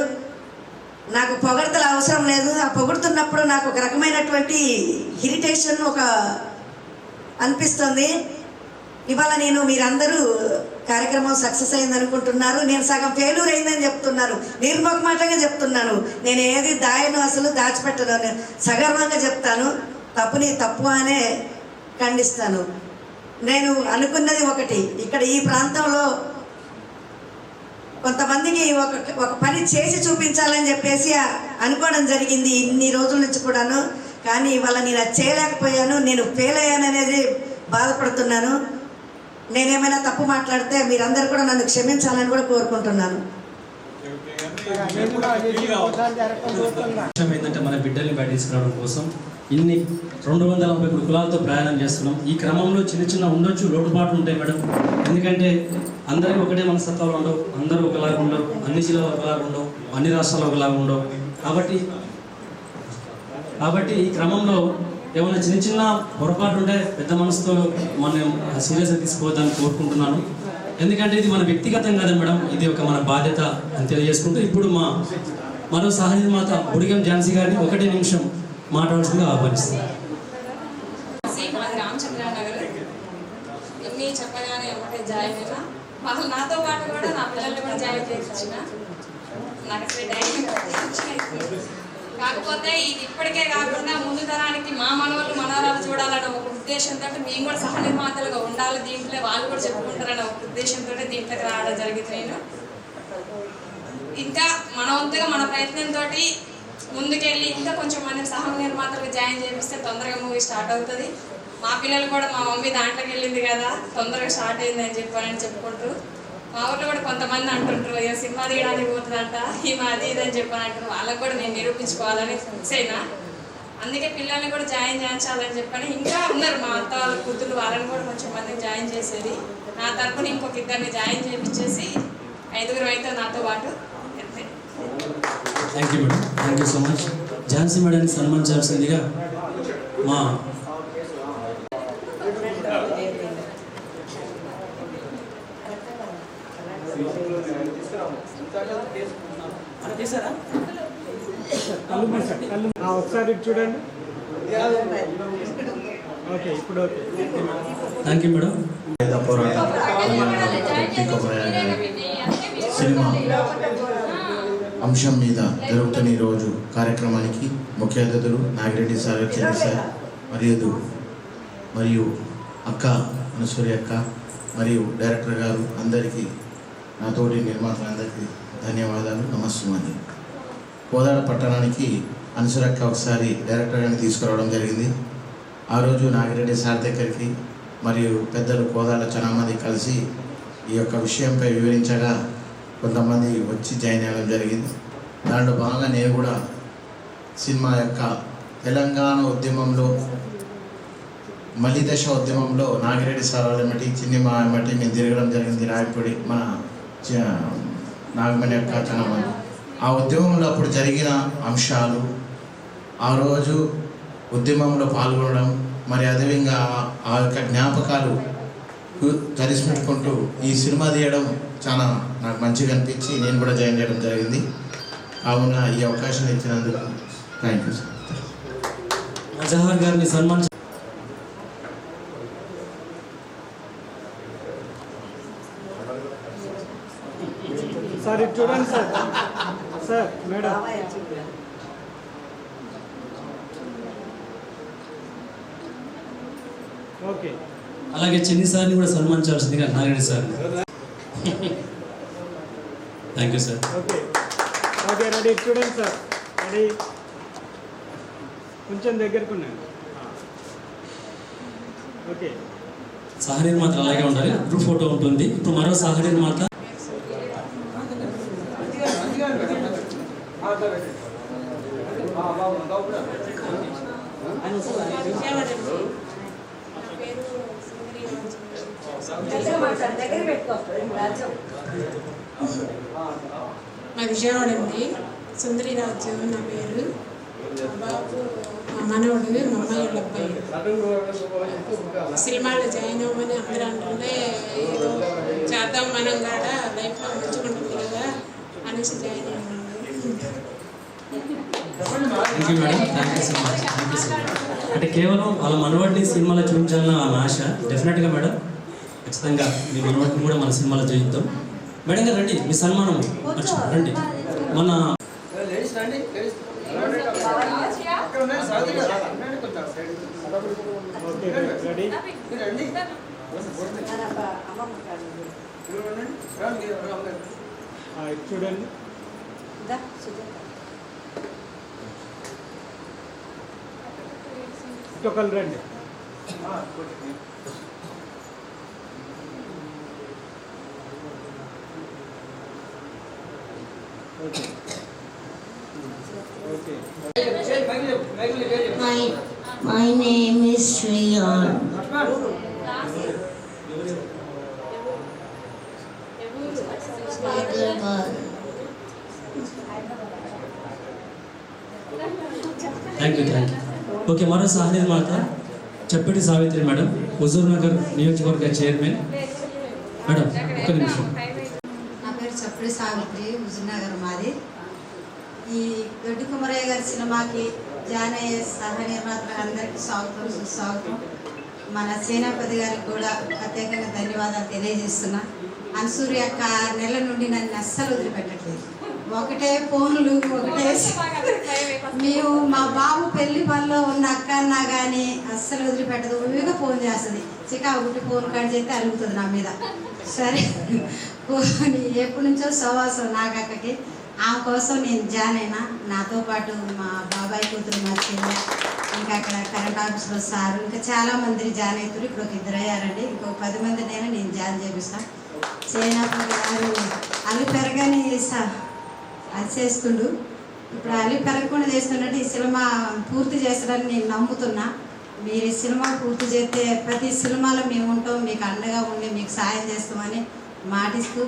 నాకు పొగడతలు అవసరం లేదు. ఆ పొగుడుతున్నప్పుడు నాకు ఒక రకమైనటువంటి ఇరిటేషన్ ఒక అనిపిస్తుంది. ఇవాళ నేను మీరందరూ కార్యక్రమం సక్సెస్ అయింది అనుకుంటున్నారు, నేను సగం ఫెయిల్యూర్ అయిందని చెప్తున్నారు. నిర్మోహమాటంగా చెప్తున్నాను, నేను ఏది దాయను, అసలు దాచిపెట్టను, సగర్వంగా చెప్తాను. తప్పుని తప్పు అనే ఖండిస్తాను. నేను అనుకున్నది ఒకటి, ఇక్కడ ఈ ప్రాంతంలో కొంతమందికి ఒక పని చేసి చూపించాలని చెప్పేసి అనుకోవడం జరిగింది ఇన్ని రోజుల నుంచి కూడాను. కానీ ఇవాళ నేను అది చేయలేకపోయాను, నేను ఫెయిల్ అయ్యాననేది బాధపడుతున్నాను. నేనేమైనా తప్పు మాట్లాడితే మీరందరూ కూడా నన్ను క్షమించాలని కూడా కోరుకుంటున్నాను. ఏంటంటే మన బిడ్డల్ని బయట తీసుకురావడం కోసం ఇన్ని 233 కులాలతో ప్రయాణం చేస్తున్నాం. ఈ క్రమంలో చిన్న చిన్న ఉండొచ్చు, లోటుపాట్లు ఉంటాయి మేడం. ఎందుకంటే అందరికీ ఒకటే మనస్తత్వాలు ఉండవు, అందరూ ఒకలాగా ఉండవు, అన్ని జిల్లాలు ఒకలాగా ఉండవు, అన్ని రాష్ట్రాలు ఒకలాగా ఉండవు. కాబట్టి ఈ క్రమంలో ఏమైనా చిన్న చిన్న పొరపాటు ఉంటే పెద్ద మనసుతో మనం సీరియస్గా తీసుకోవద్దని కోరుకుంటున్నాను. ఎందుకంటే ఇది మన వ్యక్తిగతం కాదు మేడం, ఇది ఒక మన బాధ్యత అని తెలియజేసుకుంటూ ఇప్పుడు మరో సహ నిర్మాత బుడిగం ఝాన్సీ గారిని 1 నిమిషం మాట్లాడాల్సిందిగా ఆహ్వానిస్తాను. చెప్పగానే ఒకటే జాయిన్ అయినా, వాళ్ళు నాతో పాటు కూడా నా పిల్లల్ని కూడా జాయిన్ చేయించిన నాకు కాకపోతే ఇది ఇప్పటికే కాకుండా ముందు తరానికి మా మనవాళ్ళు మనవరాలు చూడాలన్న ఒక ఉద్దేశంతో మేము కూడా సహ నిర్మాతలుగా ఉండాలి, దీంట్లో వాళ్ళు కూడా చెప్పుకుంటారన్న ఒక ఉద్దేశంతో దీంట్లోకి రావడం జరిగింది. నేను ఇంకా మన వంతుగా మన ప్రయత్నంతో ముందుకెళ్ళి ఇంకా కొంచెం మంది సహ నిర్మాతలుగా జాయిన్ చేపిస్తే తొందరగా మూవీ స్టార్ట్ అవుతుంది. మా పిల్లలు కూడా మా మమ్మీ దాంట్లోకి వెళ్ళింది కదా, తొందరగా స్టార్ట్ అయింది అని చెప్పారని చెప్పుకుంటారు. మా ఊళ్ళో కూడా కొంతమంది అంటుంటారు, ఇక సినిమా తీయడానికి పోతుందంట, ఈ మాది ఇదని చెప్పని అంటారు. వాళ్ళకు కూడా నేను నిరూపించుకోవాలని ఫిక్స్ అయినా. అందుకే పిల్లల్ని కూడా జాయిన్ చేయించాలని చెప్పని ఇంకా ఉన్నారు మా అత్త వాళ్ళ కూతురు, వాళ్ళని కూడా కొంచెం మందిని జాయిన్ చేసేది. నా తరపున ఇంకొక 2 జాయిన్ చేయించేసి 5 అయితే నాతో పాటు. Thank you madam, thank you so much. Jhansi మేడాన్ని సన్మానించాల్సిందిగా మా ఒకసారి చూడండి. ఓకే, ఇప్పుడు okay. Thank you madam. Cinema అంశం మీద జరుగుతున్న ఈరోజు కార్యక్రమానికి ముఖ్య అతిథులు నాగిరెడ్డి సార్, చెల్లి సార్ మరియు అక్క అనసూరి అక్క మరియు డైరెక్టర్ గారు అందరికీ, నాతోటి నిర్మాతలందరికీ ధన్యవాదాలు, నమస్సుమని. కోదాడ పట్టణానికి అనసూరి అక్క ఒకసారి డైరెక్టర్ గారిని తీసుకురావడం జరిగింది. ఆ రోజు నాగిరెడ్డి సార్ దగ్గరికి మరియు పెద్దలు కోదాడ చాలా మంది కలిసి ఈ యొక్క విషయంపై వివరించగా కొంతమంది వచ్చి జాయిన్ అవ్వడం జరిగింది. దాంట్లో భాగంగా నేను కూడా సినిమా యొక్క తెలంగాణ ఉద్యమంలో, మలి దశ ఉద్యమంలో నాగిరెడ్డి సార్ వాళ్ళ చిన్ని మా మట్టి మేము తిరగడం జరిగింది. రాయపూడి మన నాగమణి యొక్క చాలా మంది ఆ ఉద్యమంలో అప్పుడు జరిగిన అంశాలు, ఆ రోజు ఉద్యమంలో పాల్గొనడం, మరి అదేవిధంగా ఆ యొక్క జ్ఞాపకాలు తరిసిపెట్టుకుంటూ ఈ సినిమా తీయడం చాలా నాకు మంచిగా అనిపించి నేను కూడా జాయిన్ చేయడం జరిగింది. కావున ఈ అవకాశం ఇచ్చినందుకు థ్యాంక్ యూ సార్. అజహర్ గారిని సన్మాన్ సార్ ఇటు చూడండి సార్. Sir madam okay. అలాగే చిన్ని సార్ని కూడా సన్మానించాల్సిందిగా Nagireddy sir. Thank you sir. Okay okay ready. చూడండి సార్, రెడీ. కొంచెం దగ్గరకు ఉన్నాను. ఓకే. సహనిర్మాత అలాగే ఉండాలి. గ్రూప్ ఫోటో ఉంటుంది. ఇప్పుడు మరో సహనిర్మాత మా విజయవాడ అండి. సుందరి రాజ్యం నా పేరు. బాబు మా మనవడు, మా అమ్మాయి వాళ్ళ అబ్బాయి. సినిమాలో జాయిన్ అవ్వమని అందరూ అంటుంటే ఏదో చేద్దాం మనం కూడా లైఫ్లో మంచుకుంటుంది కదా అనేసి జాయిన్ అయ్యాను. Thank you madam. Thank you so much. Thank you so much. అంటే కేవలం వాళ్ళ మనవాడిని సినిమాలో చూపించాలన్న ఆమె ఆశ. డెఫినెట్గా మేడం, ఖచ్చితంగా మీ మనవాడిని కూడా మన సినిమాలో చూపిద్దాం. మేడం గారు రండి, మీ సన్మానం రండి. మన చూడండి. ఒకళ్ళు రండి. Okay okay. My name is Shreyan. Thank you. Okay, మరో సహనిర్మాత చెప్పటి సావిత్రి మేడం, హుజూర్ నగర్ నియోజకవర్గ చైర్మన్. మేడం ఒక్క నిమిషం. నా పేరు చెప్పటి సావిత్రి, హుజూర్ నగర్ మాది. ఈ దొడ్డి కుమరయ్య గారి సినిమాకి జాయిన్ అయ్యే సహ నిర్మాతలందరికీ స్వాగతం, సుస్వాగతం. మన సేనాపతి గారికి కూడా ప్రత్యేకంగా ధన్యవాదాలు తెలియజేస్తున్నా. అనసూరి యొక్క 6 నెలల నుండి నన్ను అస్సలు వదిలిపెట్టట్లేదు. ఒకటే ఫోన్లు, ఒకటే మేము మా బాబు పెళ్లి పనిలో ఉన్న అక్క అన్నా కానీ అస్సలు వదిలిపెట్టదు. ఊరిగా ఫోన్ చేస్తుంది. ఒకటి ఫోన్ కట్ చేస్తే అలుగుతుంది నా మీద. సరే, ఎప్పటి నుంచో సవాసం నాకు అక్కకి. ఆమె కోసం నేను జాయిన్ అయినా. నాతో పాటు మా బాబాయ్ కూతురు, మా చెల్లి, ఇంకా అక్కడ కరెంట్ ఆఫీస్లో సారు, ఇంకా చాలామంది జాయిన్ అవుతారు. ఇప్పుడు ఒక 2 అయ్యారండి. ఇంకొక 10 మందినైనా నేను జాయిన్ చేపిస్తాను. సేనాపతి గారు అల్లి పెరగని అది చేస్తుండు. ఇప్పుడు అల్లి పెరగకుండా చేస్తున్నట్టు ఈ సినిమా పూర్తి చేస్తారని నేను నమ్ముతున్నా. మీరు ఈ సినిమా పూర్తి చేస్తే ప్రతి సినిమాలో మేము ఉంటాం, మీకు అండగా ఉండి మీకు సాయం చేస్తామని మాటిస్తూ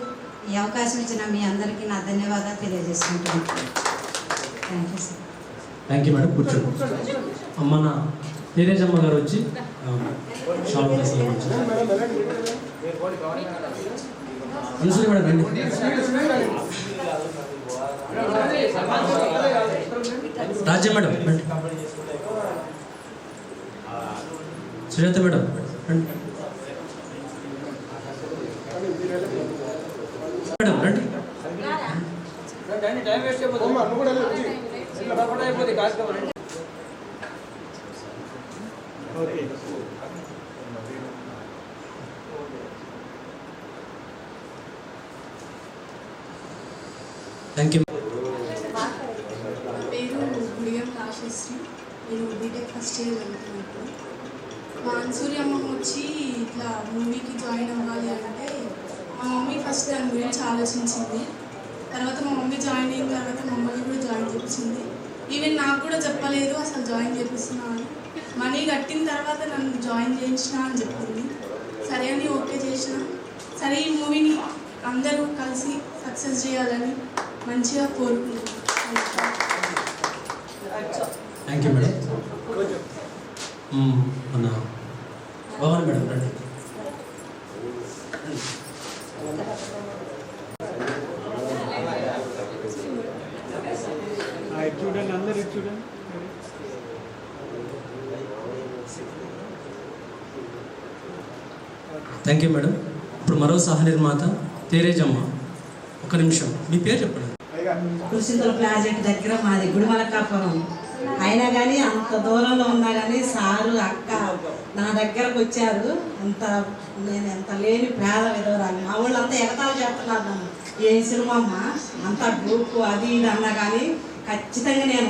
ఈ అవకాశం ఇచ్చిన మీ అందరికీ నా ధన్యవాదాలు తెలియజేసుకుంటున్నాను. Thank you sir. Thank you madam. కూర్చోండి. మన నీరజమ్మ గారు వచ్చి షాప్ అనుసరి మేడం రండి. రాజ్యం మేడం రండి. సుజాత మేడం రండి. మేడం రండి. టైం వేస్ట్ అయిపోతుంది అయిపోతుంది కార్యక్రమం. Thank you. నా పేరు గుడిగం రాశేశ్రీ. నేను బీటెక్ ఫస్ట్ ఇయర్ చదువుతున్నప్పుడు మా అన్సూర్యమ్మ వచ్చి ఇట్లా మూవీకి జాయిన్ అవ్వాలి అంటే మా మమ్మీ ఫస్ట్ దాని గురించి ఆలోచించింది. తర్వాత మా మమ్మీ జాయిన్ అయిన తర్వాత మమ్మల్ని కూడా జాయిన్ చేయించింది. ఈవెన్ నాకు కూడా చెప్పలేదు అసలు జాయిన్ చేపిస్తున్నా అని. మనీ కట్టిన తర్వాత నన్ను జాయిన్ చేయించిన అని చెప్పింది. సరే అని ఓకే చేసిన. సరే ఈ మూవీని అందరూ కలిసి సక్సెస్ చేయాలని మంచిగా కోరుకుంటున్నాను. Thank you madam. మన భవాని మేడం రండి. చూడండి, అందరు చూడండి. Thank you madam. ఇప్పుడు మరో సహ నిర్మాత తేరేజమ్మ, ఒక నిమిషం మీ పేరు చెప్పండి. కురిసింతల ప్రాజెక్ట్ దగ్గర మాది గుడిమలకాపురం. అయినా కానీ అంత దూరంలో ఉన్నా కానీ సారు అక్క నా దగ్గరకు వచ్చారు. నేను ఎంత లేని పేద విధవరాలు. మా వాళ్ళు అంతా ఎగతాలు చేస్తున్నారు నన్ను, ఏ సినిమా అమ్మ అంతా గ్రూపు అది ఇది అన్నా కానీ ఖచ్చితంగా నేను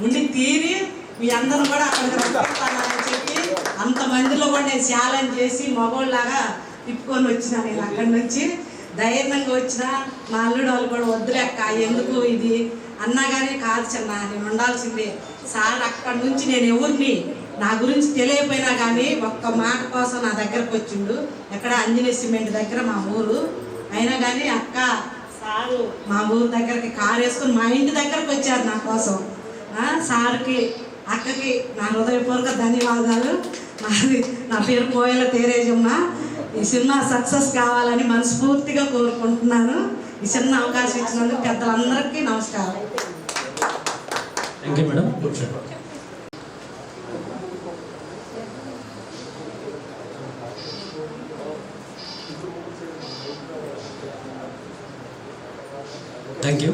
ఉండి తీరి మీ అందరూ కూడా అక్కడికి పంపిస్తానని చెప్పి అంతమందిలో కూడా నేను ఛాలెంజ్ చేసి మగోళ్ళలాగా తిప్పుకొని వచ్చిన. నేను అక్కడి నుంచి ధైర్యంగా వచ్చిన. మా అల్లుడు వాళ్ళు కూడా వద్దులేక్క ఎందుకు ఇది అన్నా కానీ కాదు చిన్న నేను ఉండాల్సిందే. సార్ అక్కడి నుంచి నేను ఎవరిని నా గురించి తెలియపోయినా కానీ ఒక్క మాట కోసం నా దగ్గరకు వచ్చిండు. ఎక్కడ అంజనీ సిమెంట్ దగ్గర మా ఊరు. అయినా కానీ అక్క సారు మా ఊరు దగ్గరికి కారు వేసుకొని మా ఇంటి దగ్గరకు వచ్చారు నా కోసం. సార్కి అక్కకి నా హృదయపూర్వక ధన్యవాదాలు. నా పేరు కోయల తేరేజమ్మ. ఈ సినిమా సక్సెస్ కావాలని మనస్ఫూర్తిగా కోరుకుంటున్నాను. ఈ చిన్న అవకాశం ఇచ్చినందుకు పెద్దలందరికీ నమస్కారం. Thank you madam. Thank you.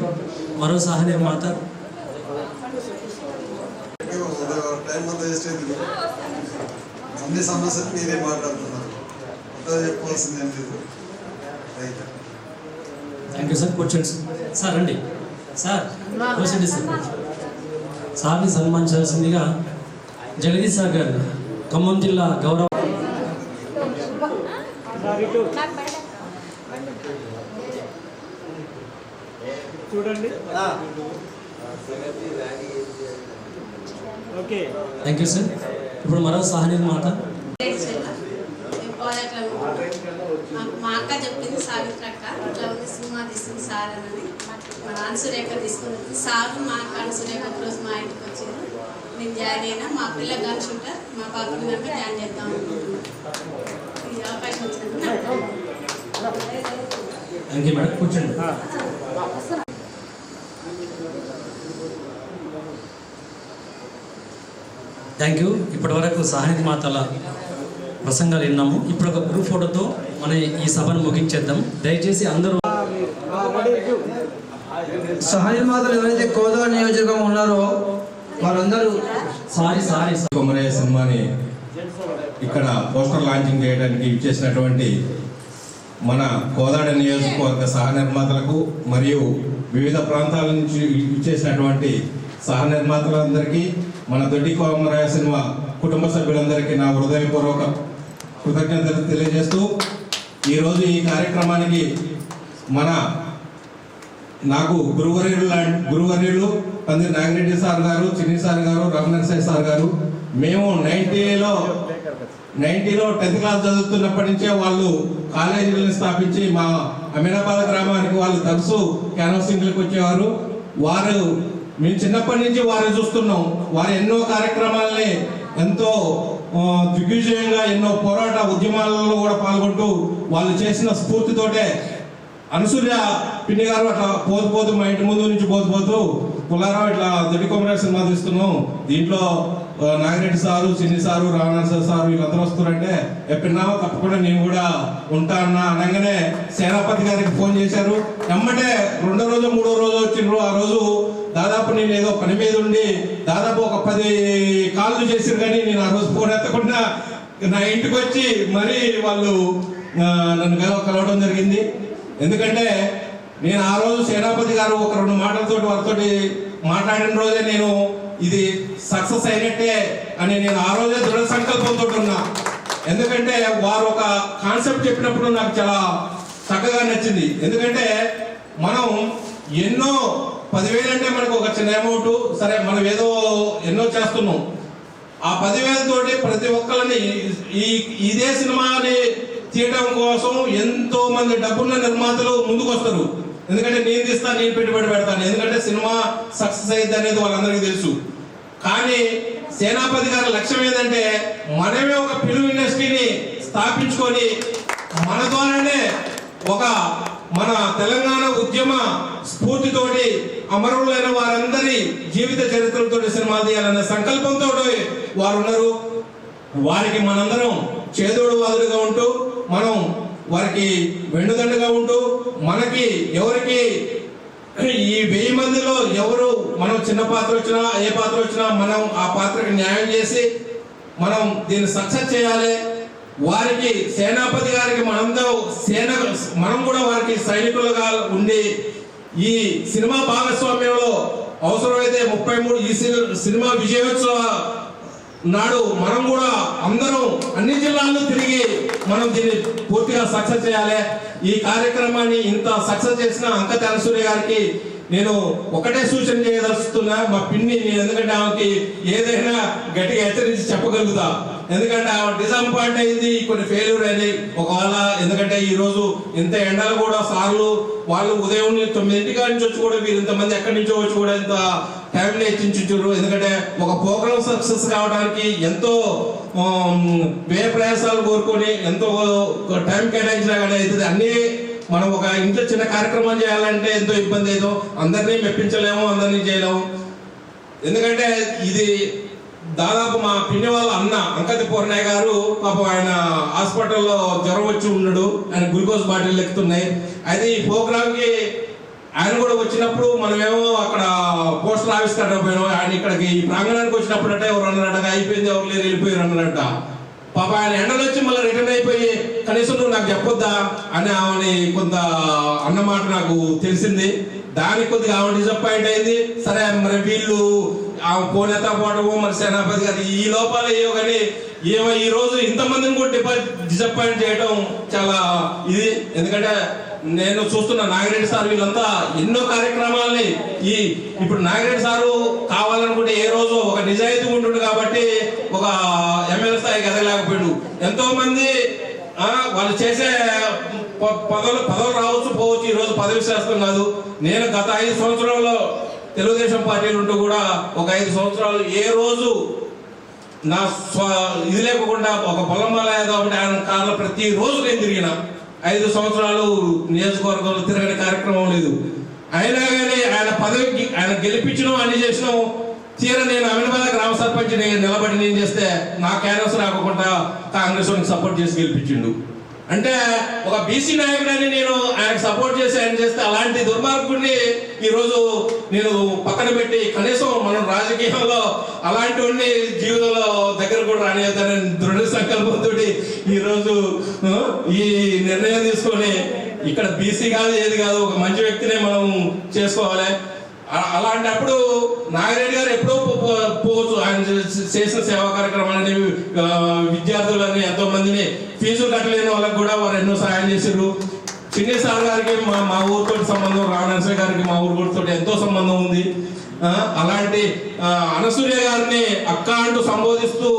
మరో సహ నిర్మాత టైం అంతా వేస్ట్ అవుతుంది. అన్ని సమస్యలు మీరే మాట్లాడుతున్నారు, అంతా చెప్పవలసింది ఏం లేదు. Thank you sir. కూర్చోండి సార్. రండి సార్, కూర్చోండి సార్. సార్ని సన్మానించాల్సిందిగా జగదీష్ సార్ గారు, ఖమ్మం జిల్లా గౌరవ చూడండి. Okay, thank you sir. ఇప్పుడు మరో సహ నిర్మాత మా అక్క చెప్పింది సావిత్రి అక్క ఇట్లా ఉంది సినిమా తీసుకుంది సార్ అని మా అన్సూరేఖ తీసుకుని సారు మా అక్క అన్సూరేఖ ఒకరోజు మా ఇంటికి వచ్చారు. నేను జాయిన్ అయినా మా పిల్ల గర్ల్స్ ఉంటారు, మా పాపని కనుక జాయిన్ చేద్దాం అనుకుంటున్నాను. ఈ అవకాశం వచ్చినందుకు థ్యాంక్ యూ మేడం. కూర్చోండి. Thank you. ఇప్పటి వరకు సహ నిర్మాతల ప్రసంగాలు విన్నాము. ఇప్పుడు ఒక గ్రూప్ ఫోటోతో మనం ఈ సభను ముగించేద్దాం. దయచేసి అందరూ సహ నిర్మాతలు ఎవరైతే కోదాడ నియోజకవర్గం ఉన్నారో వారందరూ కొమరయ్య సినిమాని ఇక్కడ పోస్టర్ లాంచింగ్ చేయడానికి ఇచ్చేసినటువంటి మన కోదాడ నియోజకవర్గ సహ నిర్మాతలకు మరియు వివిధ ప్రాంతాల నుంచి ఇచ్చేసినటువంటి సహ నిర్మాతలందరికీ, మన దొడ్డి కొమరయ్య సినిమా కుటుంబ సభ్యులందరికీ నా హృదయపూర్వక కృతజ్ఞతలు తెలియజేస్తూ ఈరోజు ఈ కార్యక్రమానికి నాకు గురువర్యులు పంది నాగిరెడ్డి సార్ గారు, చిన్ని సార్ గారు, రమణసాయి సార్ గారు, మేము 90లో 10th క్లాస్ చదువుతున్నప్పటి నుంచే వాళ్ళు కాలేజీలను స్థాపించి మా అమీనాబాద్ గ్రామానికి వాళ్ళు తరచు క్యాన్వాసింగ్లకు వచ్చేవారు. మేము చిన్నప్పటి నుంచి వారిని చూస్తున్నాం. వారు ఎన్నో కార్యక్రమాలని ఎంతో దిగ్విజయంగా ఎన్నో పోరాట ఉద్యమాలలో కూడా పాల్గొంటూ వాళ్ళు చేసిన స్ఫూర్తితోటే అనసూయ పిన్ని గారు అట్లా పోతు మా ఇంటి ముందు నుంచి పోతు పుల్లారావు ఇట్లా దొడ్డి కొమరయ్య సినిమా తీస్తున్నాం, దీంట్లో నాగిరెడ్డి సారు, చిన్ని సారు, రావణాస సారు వీళ్ళందరూ వస్తున్నారంటే ఎప్పుడున్నామో తప్పకుండా నేను కూడా ఉంటా అన్నా అనగానే సేనాపతి గారికి ఫోన్ చేశారు. ఎమ్మటే 2వ రోజు 3వ రోజు వచ్చిండ్రు. ఆ రోజు దాదాపు నేను ఏదో పని మీద ఉండి దాదాపు ఒక 10 కాళ్ళు చేసారు, కానీ నేను ఆ రోజు ఫోన్ ఎత్తకుండా నా ఇంటికి వచ్చి మరీ వాళ్ళు నన్ను కలవడం జరిగింది. ఎందుకంటే నేను ఆ రోజు సేనాపతి గారు ఒక 2 మాటలతో వారితో మాట్లాడిన రోజే నేను ఇది సక్సెస్ అయినట్టే అని నేను ఆ రోజే దృఢ సంకల్పంతో ఉన్నా. ఎందుకంటే వారు ఒక కాన్సెప్ట్ చెప్పినప్పుడు నాకు చాలా చక్కగా నచ్చింది. ఎందుకంటే మనం ఎన్నో 10,000 అంటే మనకు ఒక చిన్న అమౌంట్, సరే మనం ఏదో ఎన్నో చేస్తున్నాం. ఆ 10,000 తోటి ప్రతి ఒక్కరిని ఇదే సినిమాని తీయడం కోసం ఎంతో మంది డబ్బున్న నిర్మాతలు ముందుకు వస్తారు. ఎందుకంటే నేను తీస్తాను, నేను పెట్టుబడి పెడతాను, ఎందుకంటే సినిమా సక్సెస్ అయ్యింది అనేది వాళ్ళందరికీ తెలుసు. కానీ సేనాపతి గారి లక్ష్యం ఏంటంటే మనమే ఒక ఫిల్మ్ ఇండస్ట్రీని స్థాపించుకొని మన ద్వారానే ఒక మన తెలంగాణ ఉద్యమ స్ఫూర్తితోటి అమరులైన వారందరి జీవిత చరిత్రలతో సినిమాలు తీయాలనే సంకల్పంతో వారు ఉన్నారు. వారికి మనందరం చేదోడు వాదులుగా ఉంటూ మనం వారికి వెన్నుదండగా ఉంటూ మనకి ఎవరికి ఈ 1000 మందిలో ఎవరు మనం చిన్న పాత్ర వచ్చినా ఏ పాత్ర వచ్చినా మనం ఆ పాత్రకి న్యాయం చేసి మనం దీన్ని సక్సెస్ చేయాలి. వారికి సేనాపతి గారికి మనం కూడా వారికి సైనికులుగా ఉండి ఈ సినిమా భాగస్వామ్యంలో అవసరమైతే 33 ఈ సినిమా విజయోత్సవ నాడు మనం కూడా అందరం అన్ని జిల్లాల్లో తిరిగి మనం దీన్ని పూర్తిగా సక్సెస్ చేయాలి. ఈ కార్యక్రమాన్ని ఇంత సక్సెస్ చేసిన అంక తనసూరి గారికి నేను ఒకటే సూచన చేయదలుస్తున్నా. మా పిన్ని, ఎందుకంటే ఆమెకి ఏదైనా గట్టిగా హెచ్చరించి చెప్పగలుగుతా. ఎందుకంటే ఆమె డిసప్పాయింట్ అయింది, కొన్ని ఫెయిల్యూర్ అయింది ఒకవేళ. ఎందుకంటే ఈ రోజు ఇంత ఎండలు కూడా సార్లు వాళ్ళు ఉదయం 9 నుంచి వచ్చి కూడా వీరు ఇంతమంది ఎక్కడి నుంచో వచ్చి కూడా ఇంత టైంని హెచ్చించారు. ఎందుకంటే ఒక ప్రోగ్రామ్ సక్సెస్ కావడానికి ఎంతో వ్యయ ప్రయాసాలు కోరుకొని ఎంతో టైం కేటాయించినా కానీ అవుతుంది. అన్ని మనం ఒక ఇంట్లో చిన్న కార్యక్రమం చేయాలంటే ఎంతో ఇబ్బంది ఏదో, అందరినీ మెప్పించలేము, అందరినీ చేయలేము. ఎందుకంటే ఇది దాదాపు మా పిన్ని వాళ్ళ అన్న అంకతి పూర్ణయ్య గారు పాపం ఆయన హాస్పిటల్లో జ్వరం వచ్చి ఉన్నాడు, ఆయన గ్లూకోజ్ బాటిల్ ఎక్కుతున్నాయి. అయితే ఈ ప్రోగ్రామ్కి ఆయన కూడా వచ్చినప్పుడు మనమేమో అక్కడ పోస్టర్ ఆవిష్కరణ ఆయన ఇక్కడికి ఈ ప్రాంగణానికి వచ్చినప్పుడు అంటే ఎవరు అన్నారట, అయిపోయింది ఎవరు లేరు వెళ్ళిపోయారు అన్నారట. పాప ఆయన ఎండలు వచ్చి మళ్ళీ రిటర్న్ అయిపోయి కనీసం నువ్వు నాకు చెప్పొద్దా అని ఆమెని కొంత అన్నమాట నాకు తెలిసింది. దానికి కొద్దిగా ఆమె డిసప్పాయింట్ అయింది. సరే మరి వీళ్ళు ఆమె పోనేత పోవడము మరి సేనాపతి గారు ఈ లోపాలు అయ్యో, కానీ ఏమో ఈ రోజు ఇంతమందిని కూడా డిసప్పాయింట్ చేయడం చాలా ఇది. ఎందుకంటే నేను చూస్తున్న నాగిరెడ్డి సార్ వీళ్ళంతా ఎన్నో కార్యక్రమాలని ఇప్పుడు నాగిరెడ్డి సారు కావాలనుకుంటే ఏ రోజు ఒక నిజాయితీ ఉంటుండు కాబట్టి ఒక ఎమ్మెల్యే స్థాయికి ఎదగలేకపోయాడు. ఎంతో మంది వాళ్ళు చేసే పదవులు రావచ్చు పోవచ్చు, ఈ రోజు పదవి శాస్త్రం కాదు. నేను గత 5 సంవత్సరాల్లో తెలుగుదేశం పార్టీలు ఉంటూ కూడా ఒక 5 సంవత్సరాలు ఏ రోజు నా ఇది లేకుండా ఒక పొలంబాల యాదవ్ అంటే ఆయన కాలంలో ప్రతి రోజు నేను తిరిగిన 5 సంవత్సరాలు నియోజకవర్గంలో తిరగని కార్యక్రమం లేదు. అయినా కానీ ఆయన పదవికి ఆయన గెలిపించడం అన్ని చేసినాం. తీరా నేను అమినబాద గ్రామ సర్పంచ్ నిలబడి నేను చేస్తే నా క్యాన్వస్ రాకుండా కాంగ్రెస్ సపోర్ట్ చేసి గెలిపించిండు. అంటే ఒక బీసీ నాయకుడని నేను ఆయనకు సపోర్ట్ చేసి ఆయన చేస్తే అలాంటి దుర్మార్గుడిని ఈరోజు నేను పక్కన పెట్టి కనీసం మనం రాజకీయంలో అలాంటి జీవితంలో దగ్గర కూడా రానియొద్దని దృఢ సంకల్పంతో ఈరోజు ఈ నిర్ణయం తీసుకొని ఇక్కడ బీసీ కాదు ఏది కాదు ఒక మంచి వ్యక్తినే మనం చేసుకోవాలి. అలాంటప్పుడు నాగిరెడ్డి గారు ఎప్పుడో పోవచ్చు. ఆయన చేసిన సేవా కార్యక్రమాలని విద్యార్థులని ఎంతో మందిని ఫీజులు కట్టలేని వాళ్ళకి కూడా వారు ఎన్నో సహాయం చేశారు. చిన్ని సార్ గారికి మా ఊరితో సంబంధం, రావణాశ్రీ గారికి మా ఊరితో ఎంతో సంబంధం ఉంది. అలాంటి అనసూయ గారిని అక్క అంటూ సంబోధిస్తూ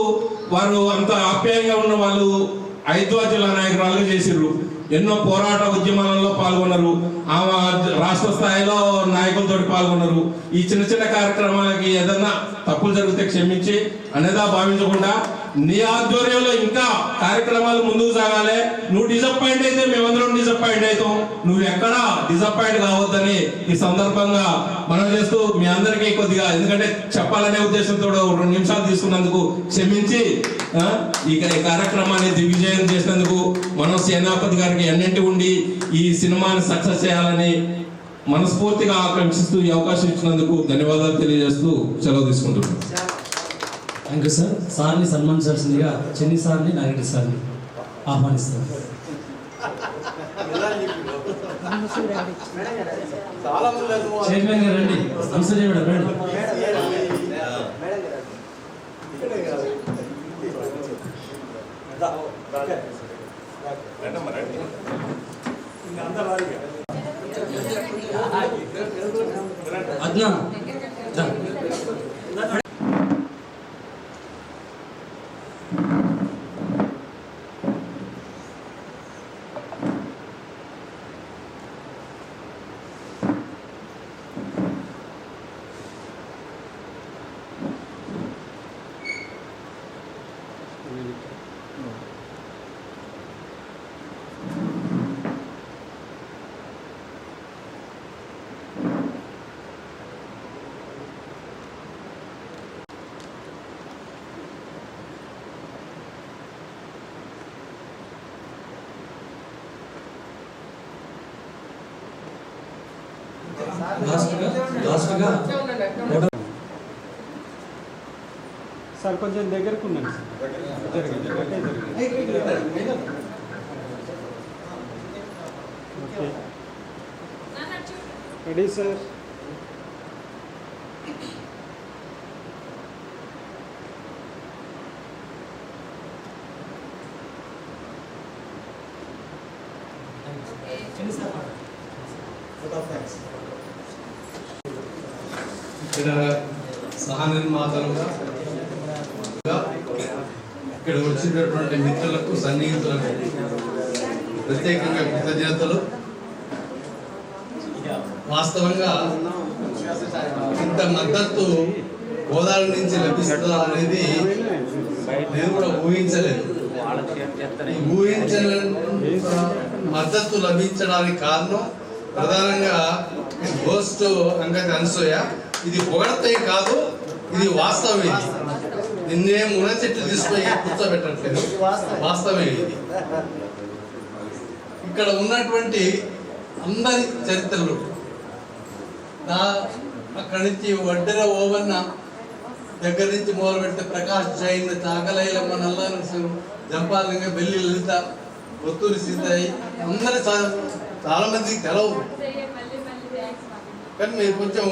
వారు అంత ఆప్యాయంగా ఉన్న వాళ్ళు హైదరాబాద్ జిల్లా నాయకురాలుగా చేసిర్రు. ఎన్నో పోరాట ఉద్యమాలలో పాల్గొన్నారు. ఆమె రాష్ట్ర స్థాయిలో నాయకులతో పాల్గొన్నారు. ఈ చిన్న చిన్న కార్యక్రమాలకి ఏదన్నా తప్పులు జరిగితే క్షమించి అనేదా భావించకుండా నీ ఆధ్వర్యంలో ఇంకా కార్యక్రమాలు ముందుకు సాగాలి. నువ్వు డిసప్పాయింట్ అయితే మేమందరం డిసప్పాయింట్ డిసప్పాయింట్ అవుతాం. నువ్వు ఎక్కడా డిసప్పాయింట్ కావద్దని ఈ సందర్భంగా మనం చేస్తూ మీ అందరికీ కొద్దిగా, ఎందుకంటే చెప్పాలనే ఉద్దేశంతో 2 నిమిషాలు తీసుకున్నందుకు క్షమించి ఈ కార్యక్రమాన్ని దిగ్విజయం చేసినందుకు మనం సేనాపతి గారికి ఎన్నింటి ఉండి ఈ సినిమాని సక్సెస్ చేయాలని మనస్ఫూర్తిగా ఆకాంక్షిస్తూ ఈ అవకాశం ఇచ్చినందుకు ధన్యవాదాలు తెలియజేస్తూ సెలవు తీసుకుంటున్నాను. Thank you sir. సార్ని సన్మానించాల్సిందిగా చెన్ని సార్ని, నాగరెడ్డి సార్ని ఆహ్వానిస్తాను. చైర్మన్ గారు రండి, సంసదీయ మేడం రండి. అద్నా సార్ కొంచెం దగ్గరకు ఉన్నాను ఓకే రెడీ సార్. ఇక్కడ సహనిర్మాతలుగా ఇక్కడ వచ్చినటువంటి మిత్రులకు, సన్నిహితులకు ప్రత్యేకంగా కృతజ్ఞతలు. వాస్తవంగా ఇంత మద్దతు గోదావరి నుంచి లభిస్తుందా అనేది నేను కూడా ఊహించలేదు. ఊహించిన మద్దతు లభించడానికి కారణం ప్రధానంగా గోస్ట్ అంగతి అనసూయ. ఇది పొగడతే కాదు, ఇది వాస్తవం. ఇది నిన్నే మున చెట్టు తీసుకుపోయి కూర్చోబెట్టట్లేదు, వాస్తవమే. ఇది ఇక్కడ ఉన్నటువంటి అందరి చరిత్రలు అక్కడి నుంచి వడ్డెర ఓవన్న దగ్గర నుంచి మొదలు పెడితే ప్రకాష్ జైన్, చాకలైలమ్మ, నల్లా నరసింహ, జంపాలంగా, బెల్లి లలిత, ఒత్తూరి సీతయ్య, అందరి చాలా మందికి తెలవు. కానీ మేము కొంచెం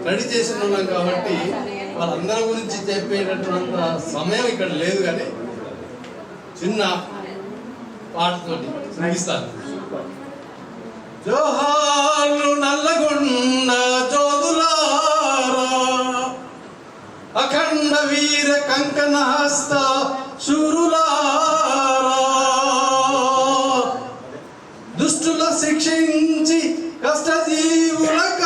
రెడీ చేసిన ఉన్నాం కాబట్టి వాళ్ళందరి గురించి చెప్పేటటువంటి సమయం ఇక్కడ లేదు. కానీ చిన్న పాటతోటి ముగిస్తాను. జోహార్లు నల్లగొండ జోదులారా, అఖండ వీర కంకణ హస్త శూరులారా, దుష్టుల శిక్షించి కష్టజీవులక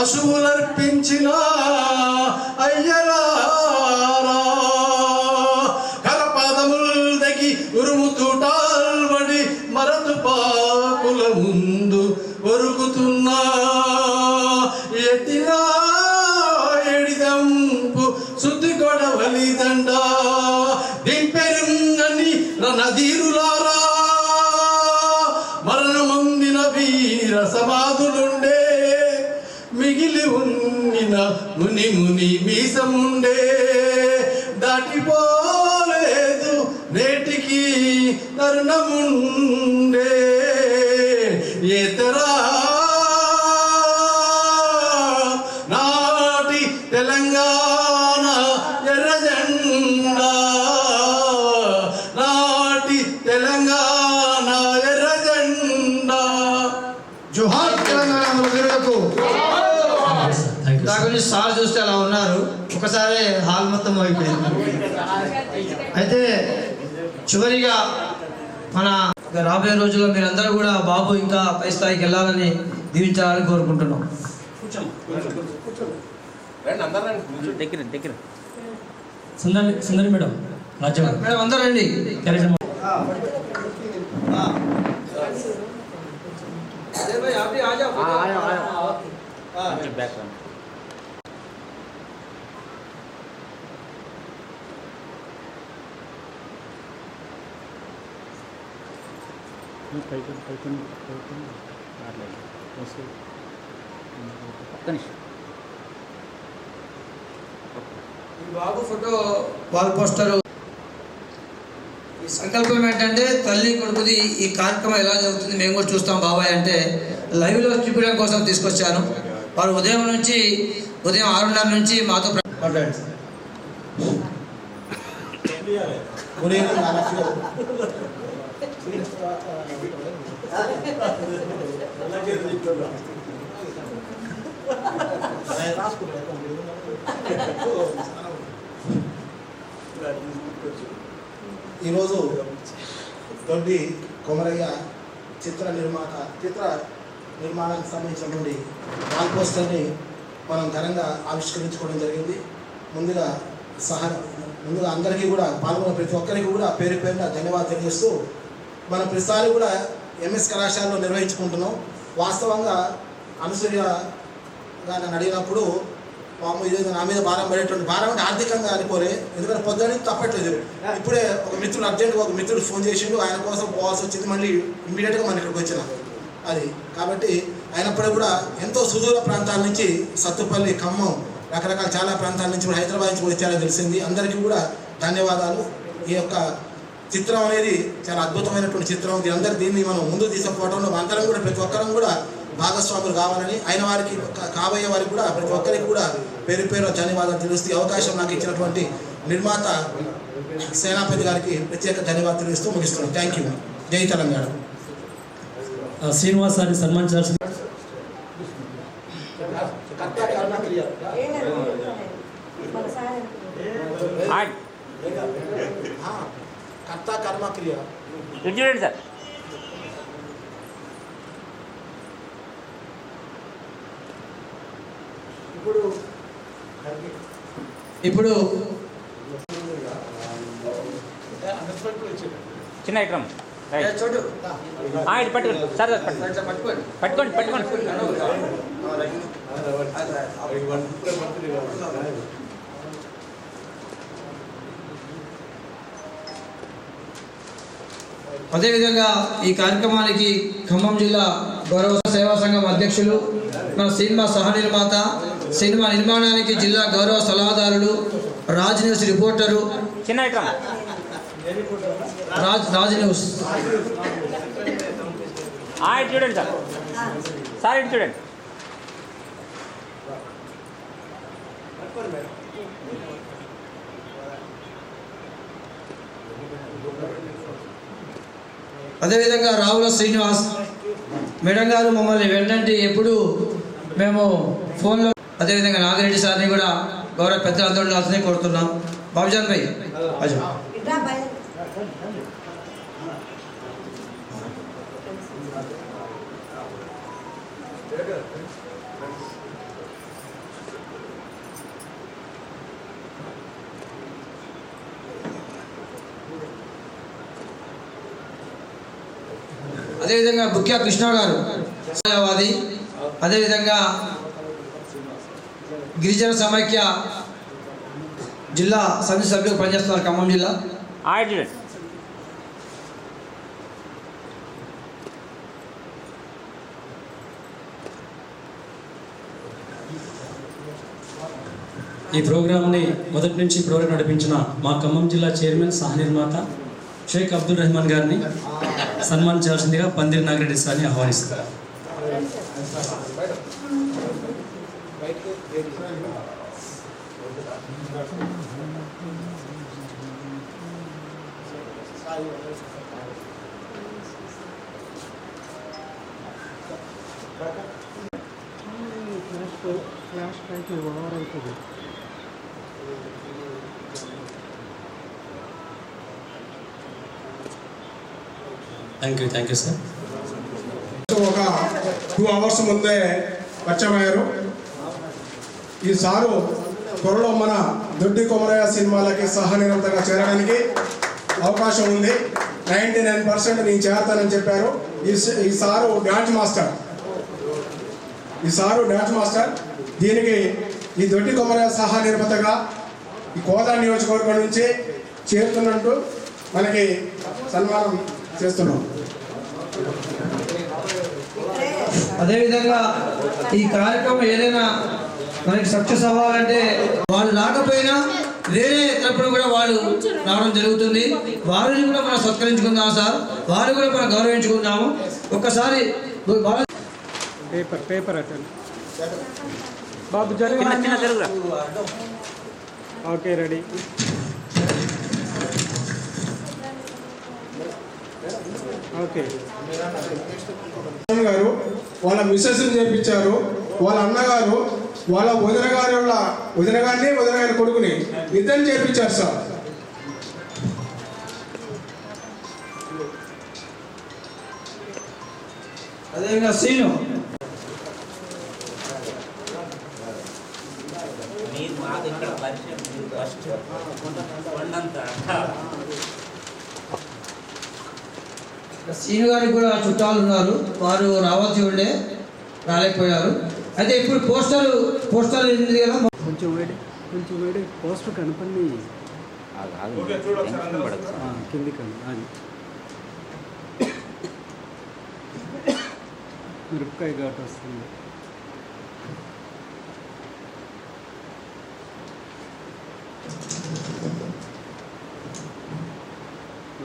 అశువులర్పించిన అయ్యలారా, కరపాదముల్దగి ఉరుముతూటాల్వడి మరతు పాకుల ముందు ఒరుగుతున్నా ఎత్తినా ఎడిదంపు శుద్ధి కొడవలి దండ దింపెరుంగని రణధీరులారా, మరణమొందిన వీర సమాధులుండే, మిగిలి ఉన్నిన ముని ముని మీసముండే, దాటిపోలేదు నేటికి తరుణముండే, ఏతరా నాటి తెలంగాణ ఎర్రజెండా, నాటి తెలంగాణ ఎర్రజెండా. జోహార్ తెలంగాణ వీరులకు. దాని గురించి సార్ చూస్తే అలా ఉన్నారు, ఒకసారి హాల్ మొత్తం అయిపోయింది. అయితే చివరిగా మన రాబోయే రోజుల్లో మీరందరూ కూడా బాబు ఇంకా పై స్థాయికి వెళ్ళాలని దీవించాలని కోరుకుంటున్నాం. సుందరి మేడం, రాజ్యం మేడం అందరూ రండి. బాబు ఫోటో వాల్ పోస్టర్. ఈ సంకల్పం ఏంటంటే తల్లి కొడుకుది ఈ కార్యక్రమం ఎలా జరుగుతుంది మేము కూడా చూస్తాం బాబాయ్ అంటే లైవ్లో చూపించడం కోసం తీసుకొచ్చాను. వారు ఉదయం 6:30 నుంచి మాతో ఈరోజు దొడ్డి కొమరయ్య చిత్ర నిర్మాణానికి సంబంధించినటువంటి వాల్ పోస్టర్ని మనం ఘనంగా ఆవిష్కరించుకోవడం జరిగింది. ముందుగా అందరికీ కూడా పాల్గొన్న ప్రతి ఒక్కరికి కూడా పేరు పేరున ధన్యవాదాలు తెలియజేస్తూ మనం ప్రతిసారి కూడా ఎంఎస్ కళాశాలలో నిర్వహించుకుంటున్నాం. వాస్తవంగా అనసూయ నన్ను అడిగినప్పుడు పాము ఈరోజు నా మీద భారం పడేటువంటి భారం అంటే ఆర్థికంగా అనుకోలే, ఎందుకంటే పొద్దున్న తప్పట్లేదు. ఇప్పుడే ఒక మిత్రుడు అర్జెంట్గా ఒక మిత్రుడు ఫోన్ చేసిండు, ఆయన కోసం పోవాల్సి వచ్చింది. మళ్ళీ ఇమ్మీడియట్గా మనం ఇక్కడికి వచ్చిన అది కాబట్టి అయినప్పుడు కూడా ఎంతో సుదూర ప్రాంతాల నుంచి సత్తుపల్లి, ఖమ్మం, రకరకాల చాలా ప్రాంతాల నుంచి కూడా హైదరాబాద్ నుంచి కూడా వచ్చారని తెలిసింది. అందరికీ కూడా ధన్యవాదాలు. ఈ యొక్క చిత్రం అనేది చాలా అద్భుతమైనటువంటి చిత్రం. దీన్ని మనం ముందు తీసుకుపోవడంలో అందరం కూడా ప్రతి ఒక్కరం కూడా భాగస్వాములు కావాలని, అయిన వారికి కాబోయే వారికి కూడా ప్రతి ఒక్కరికి కూడా పేరు పేరు ధన్యవాదాలు తెలుస్తూ అవకాశం నాకు ఇచ్చినటువంటి నిర్మాత సేనాపతి గారికి ప్రత్యేక ధన్యవాదాలు తెలుస్తూ ముగిస్తున్నాను. Thank you. జై తెలంగాణ. శ్రీనివాస్ గారిని సన్మానించాల్సింది. కర్త కర్మక్రియ చూడండి సార్. ఇప్పుడు చిన్న ఐటమ్ చూడు ఇది పట్టుకోండి సార్, పట్టుకోండి పట్టుకోండి. అదేవిధంగా ఈ కార్యక్రమానికి ఖమ్మం జిల్లా గౌరవ సేవా సంఘం అధ్యక్షులు, మన సినిమా సహ నిర్మాత, సినిమా నిర్మాణానికి జిల్లా గౌరవ సలహాదారులు, రాజ్ న్యూస్ రిపోర్టరు, చిన్న ఐటమ్ రాజ్ న్యూస్ ఇటు చూడండి సార్, సార్ ఇటు చూడండి. అదేవిధంగా రావుల శ్రీనివాస్ మేడం గారు మమ్మల్ని వెంటంటే ఎప్పుడు మేము ఫోన్లో, అదేవిధంగా నాగిరెడ్డి సార్ని కూడా గౌరవ పెద్దలందరూ అతనే కోరుతున్నాం. బాబుజాన్ భాయ్ అదేవిధంగా బుక్యా కృష్ణ గారు వాది, అదేవిధంగా గిరిజన సమైక్య జిల్లా సమితి సభ్యులు పనిచేస్తున్నారు ఖమ్మం జిల్లా. ఈ ప్రోగ్రామ్ని మొదటి నుంచి ప్రోగ్రాం నడిపించిన మా ఖమ్మం జిల్లా చైర్మన్ సహ నిర్మాత షేక్ అబ్దుల్ రెహమాన్ గారిని సన్మానించాల్సిందిగా పందిరి నాగిరెడ్డి సార్ని ఆహ్వానిస్తారు. ఫ్లాష్ బ్యాక్ ఓవర్ అవుతుంది. Thank you sir. ఒక 2 అవర్స్ ముందే పరిచయమయ్యారు. ఈ సారు త్వరలో మన దొడ్డి కొమరయ్య సినిమాలకి సహ నిర్మాతగా చేరడానికి అవకాశం ఉంది. 99% నేను చేరతానని చెప్పారు. ఈ సారు డ్యాన్స్ మాస్టర్. ఈ సారు డ్యాన్స్ మాస్టర్. దీనికి ఈ దొడ్డి కొమరయ్య సహా నిర్మాతగా ఈ కోదాడ నియోజకవర్గం నుంచి చేరుతున్నట్టు మనకి సన్మానం చేస్తున్నాం. అదేవిధంగా ఈ కార్యక్రమం ఏదైనా మనకి సక్సెస్ అవ్వాలంటే వాళ్ళు రాకపోయినా వేరే తరపున కూడా వాళ్ళు రావడం జరుగుతుంది. వారిని కూడా మనం సత్కరించుకుందాం సార్, వారిని కూడా మనం గౌరవించుకుందాము. ఒక్కసారి పేపర్ అటెండ్ బాబు జరుగు. Okay ready. ఓకే గారు వాళ్ళ మిస్సెస్ చేర్పించారు. వాళ్ళ అన్నగారు వాళ్ళ వదిన గారి కొడుకుని ఇద్దరిని చేర్పించారు సార్. అదేవిధంగా సీను సీను గారికి కూడా చుట్టాలు ఉన్నారు, వారు రావాల్సి ఉండే రాలేకపోయారు. అయితే ఇప్పుడు పోస్టర్ ఉంది కదా, కొంచెం వేడి పోస్టర్ కనపడి కింది మిరపకాయ ఘాటు వస్తుంది.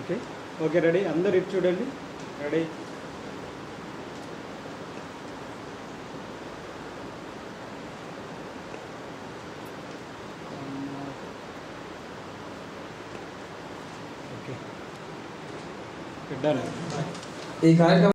Okay okay ready. అందరు ఇటు చూడండి. రెడీ. ఓకే ఈ కార్యక్రమం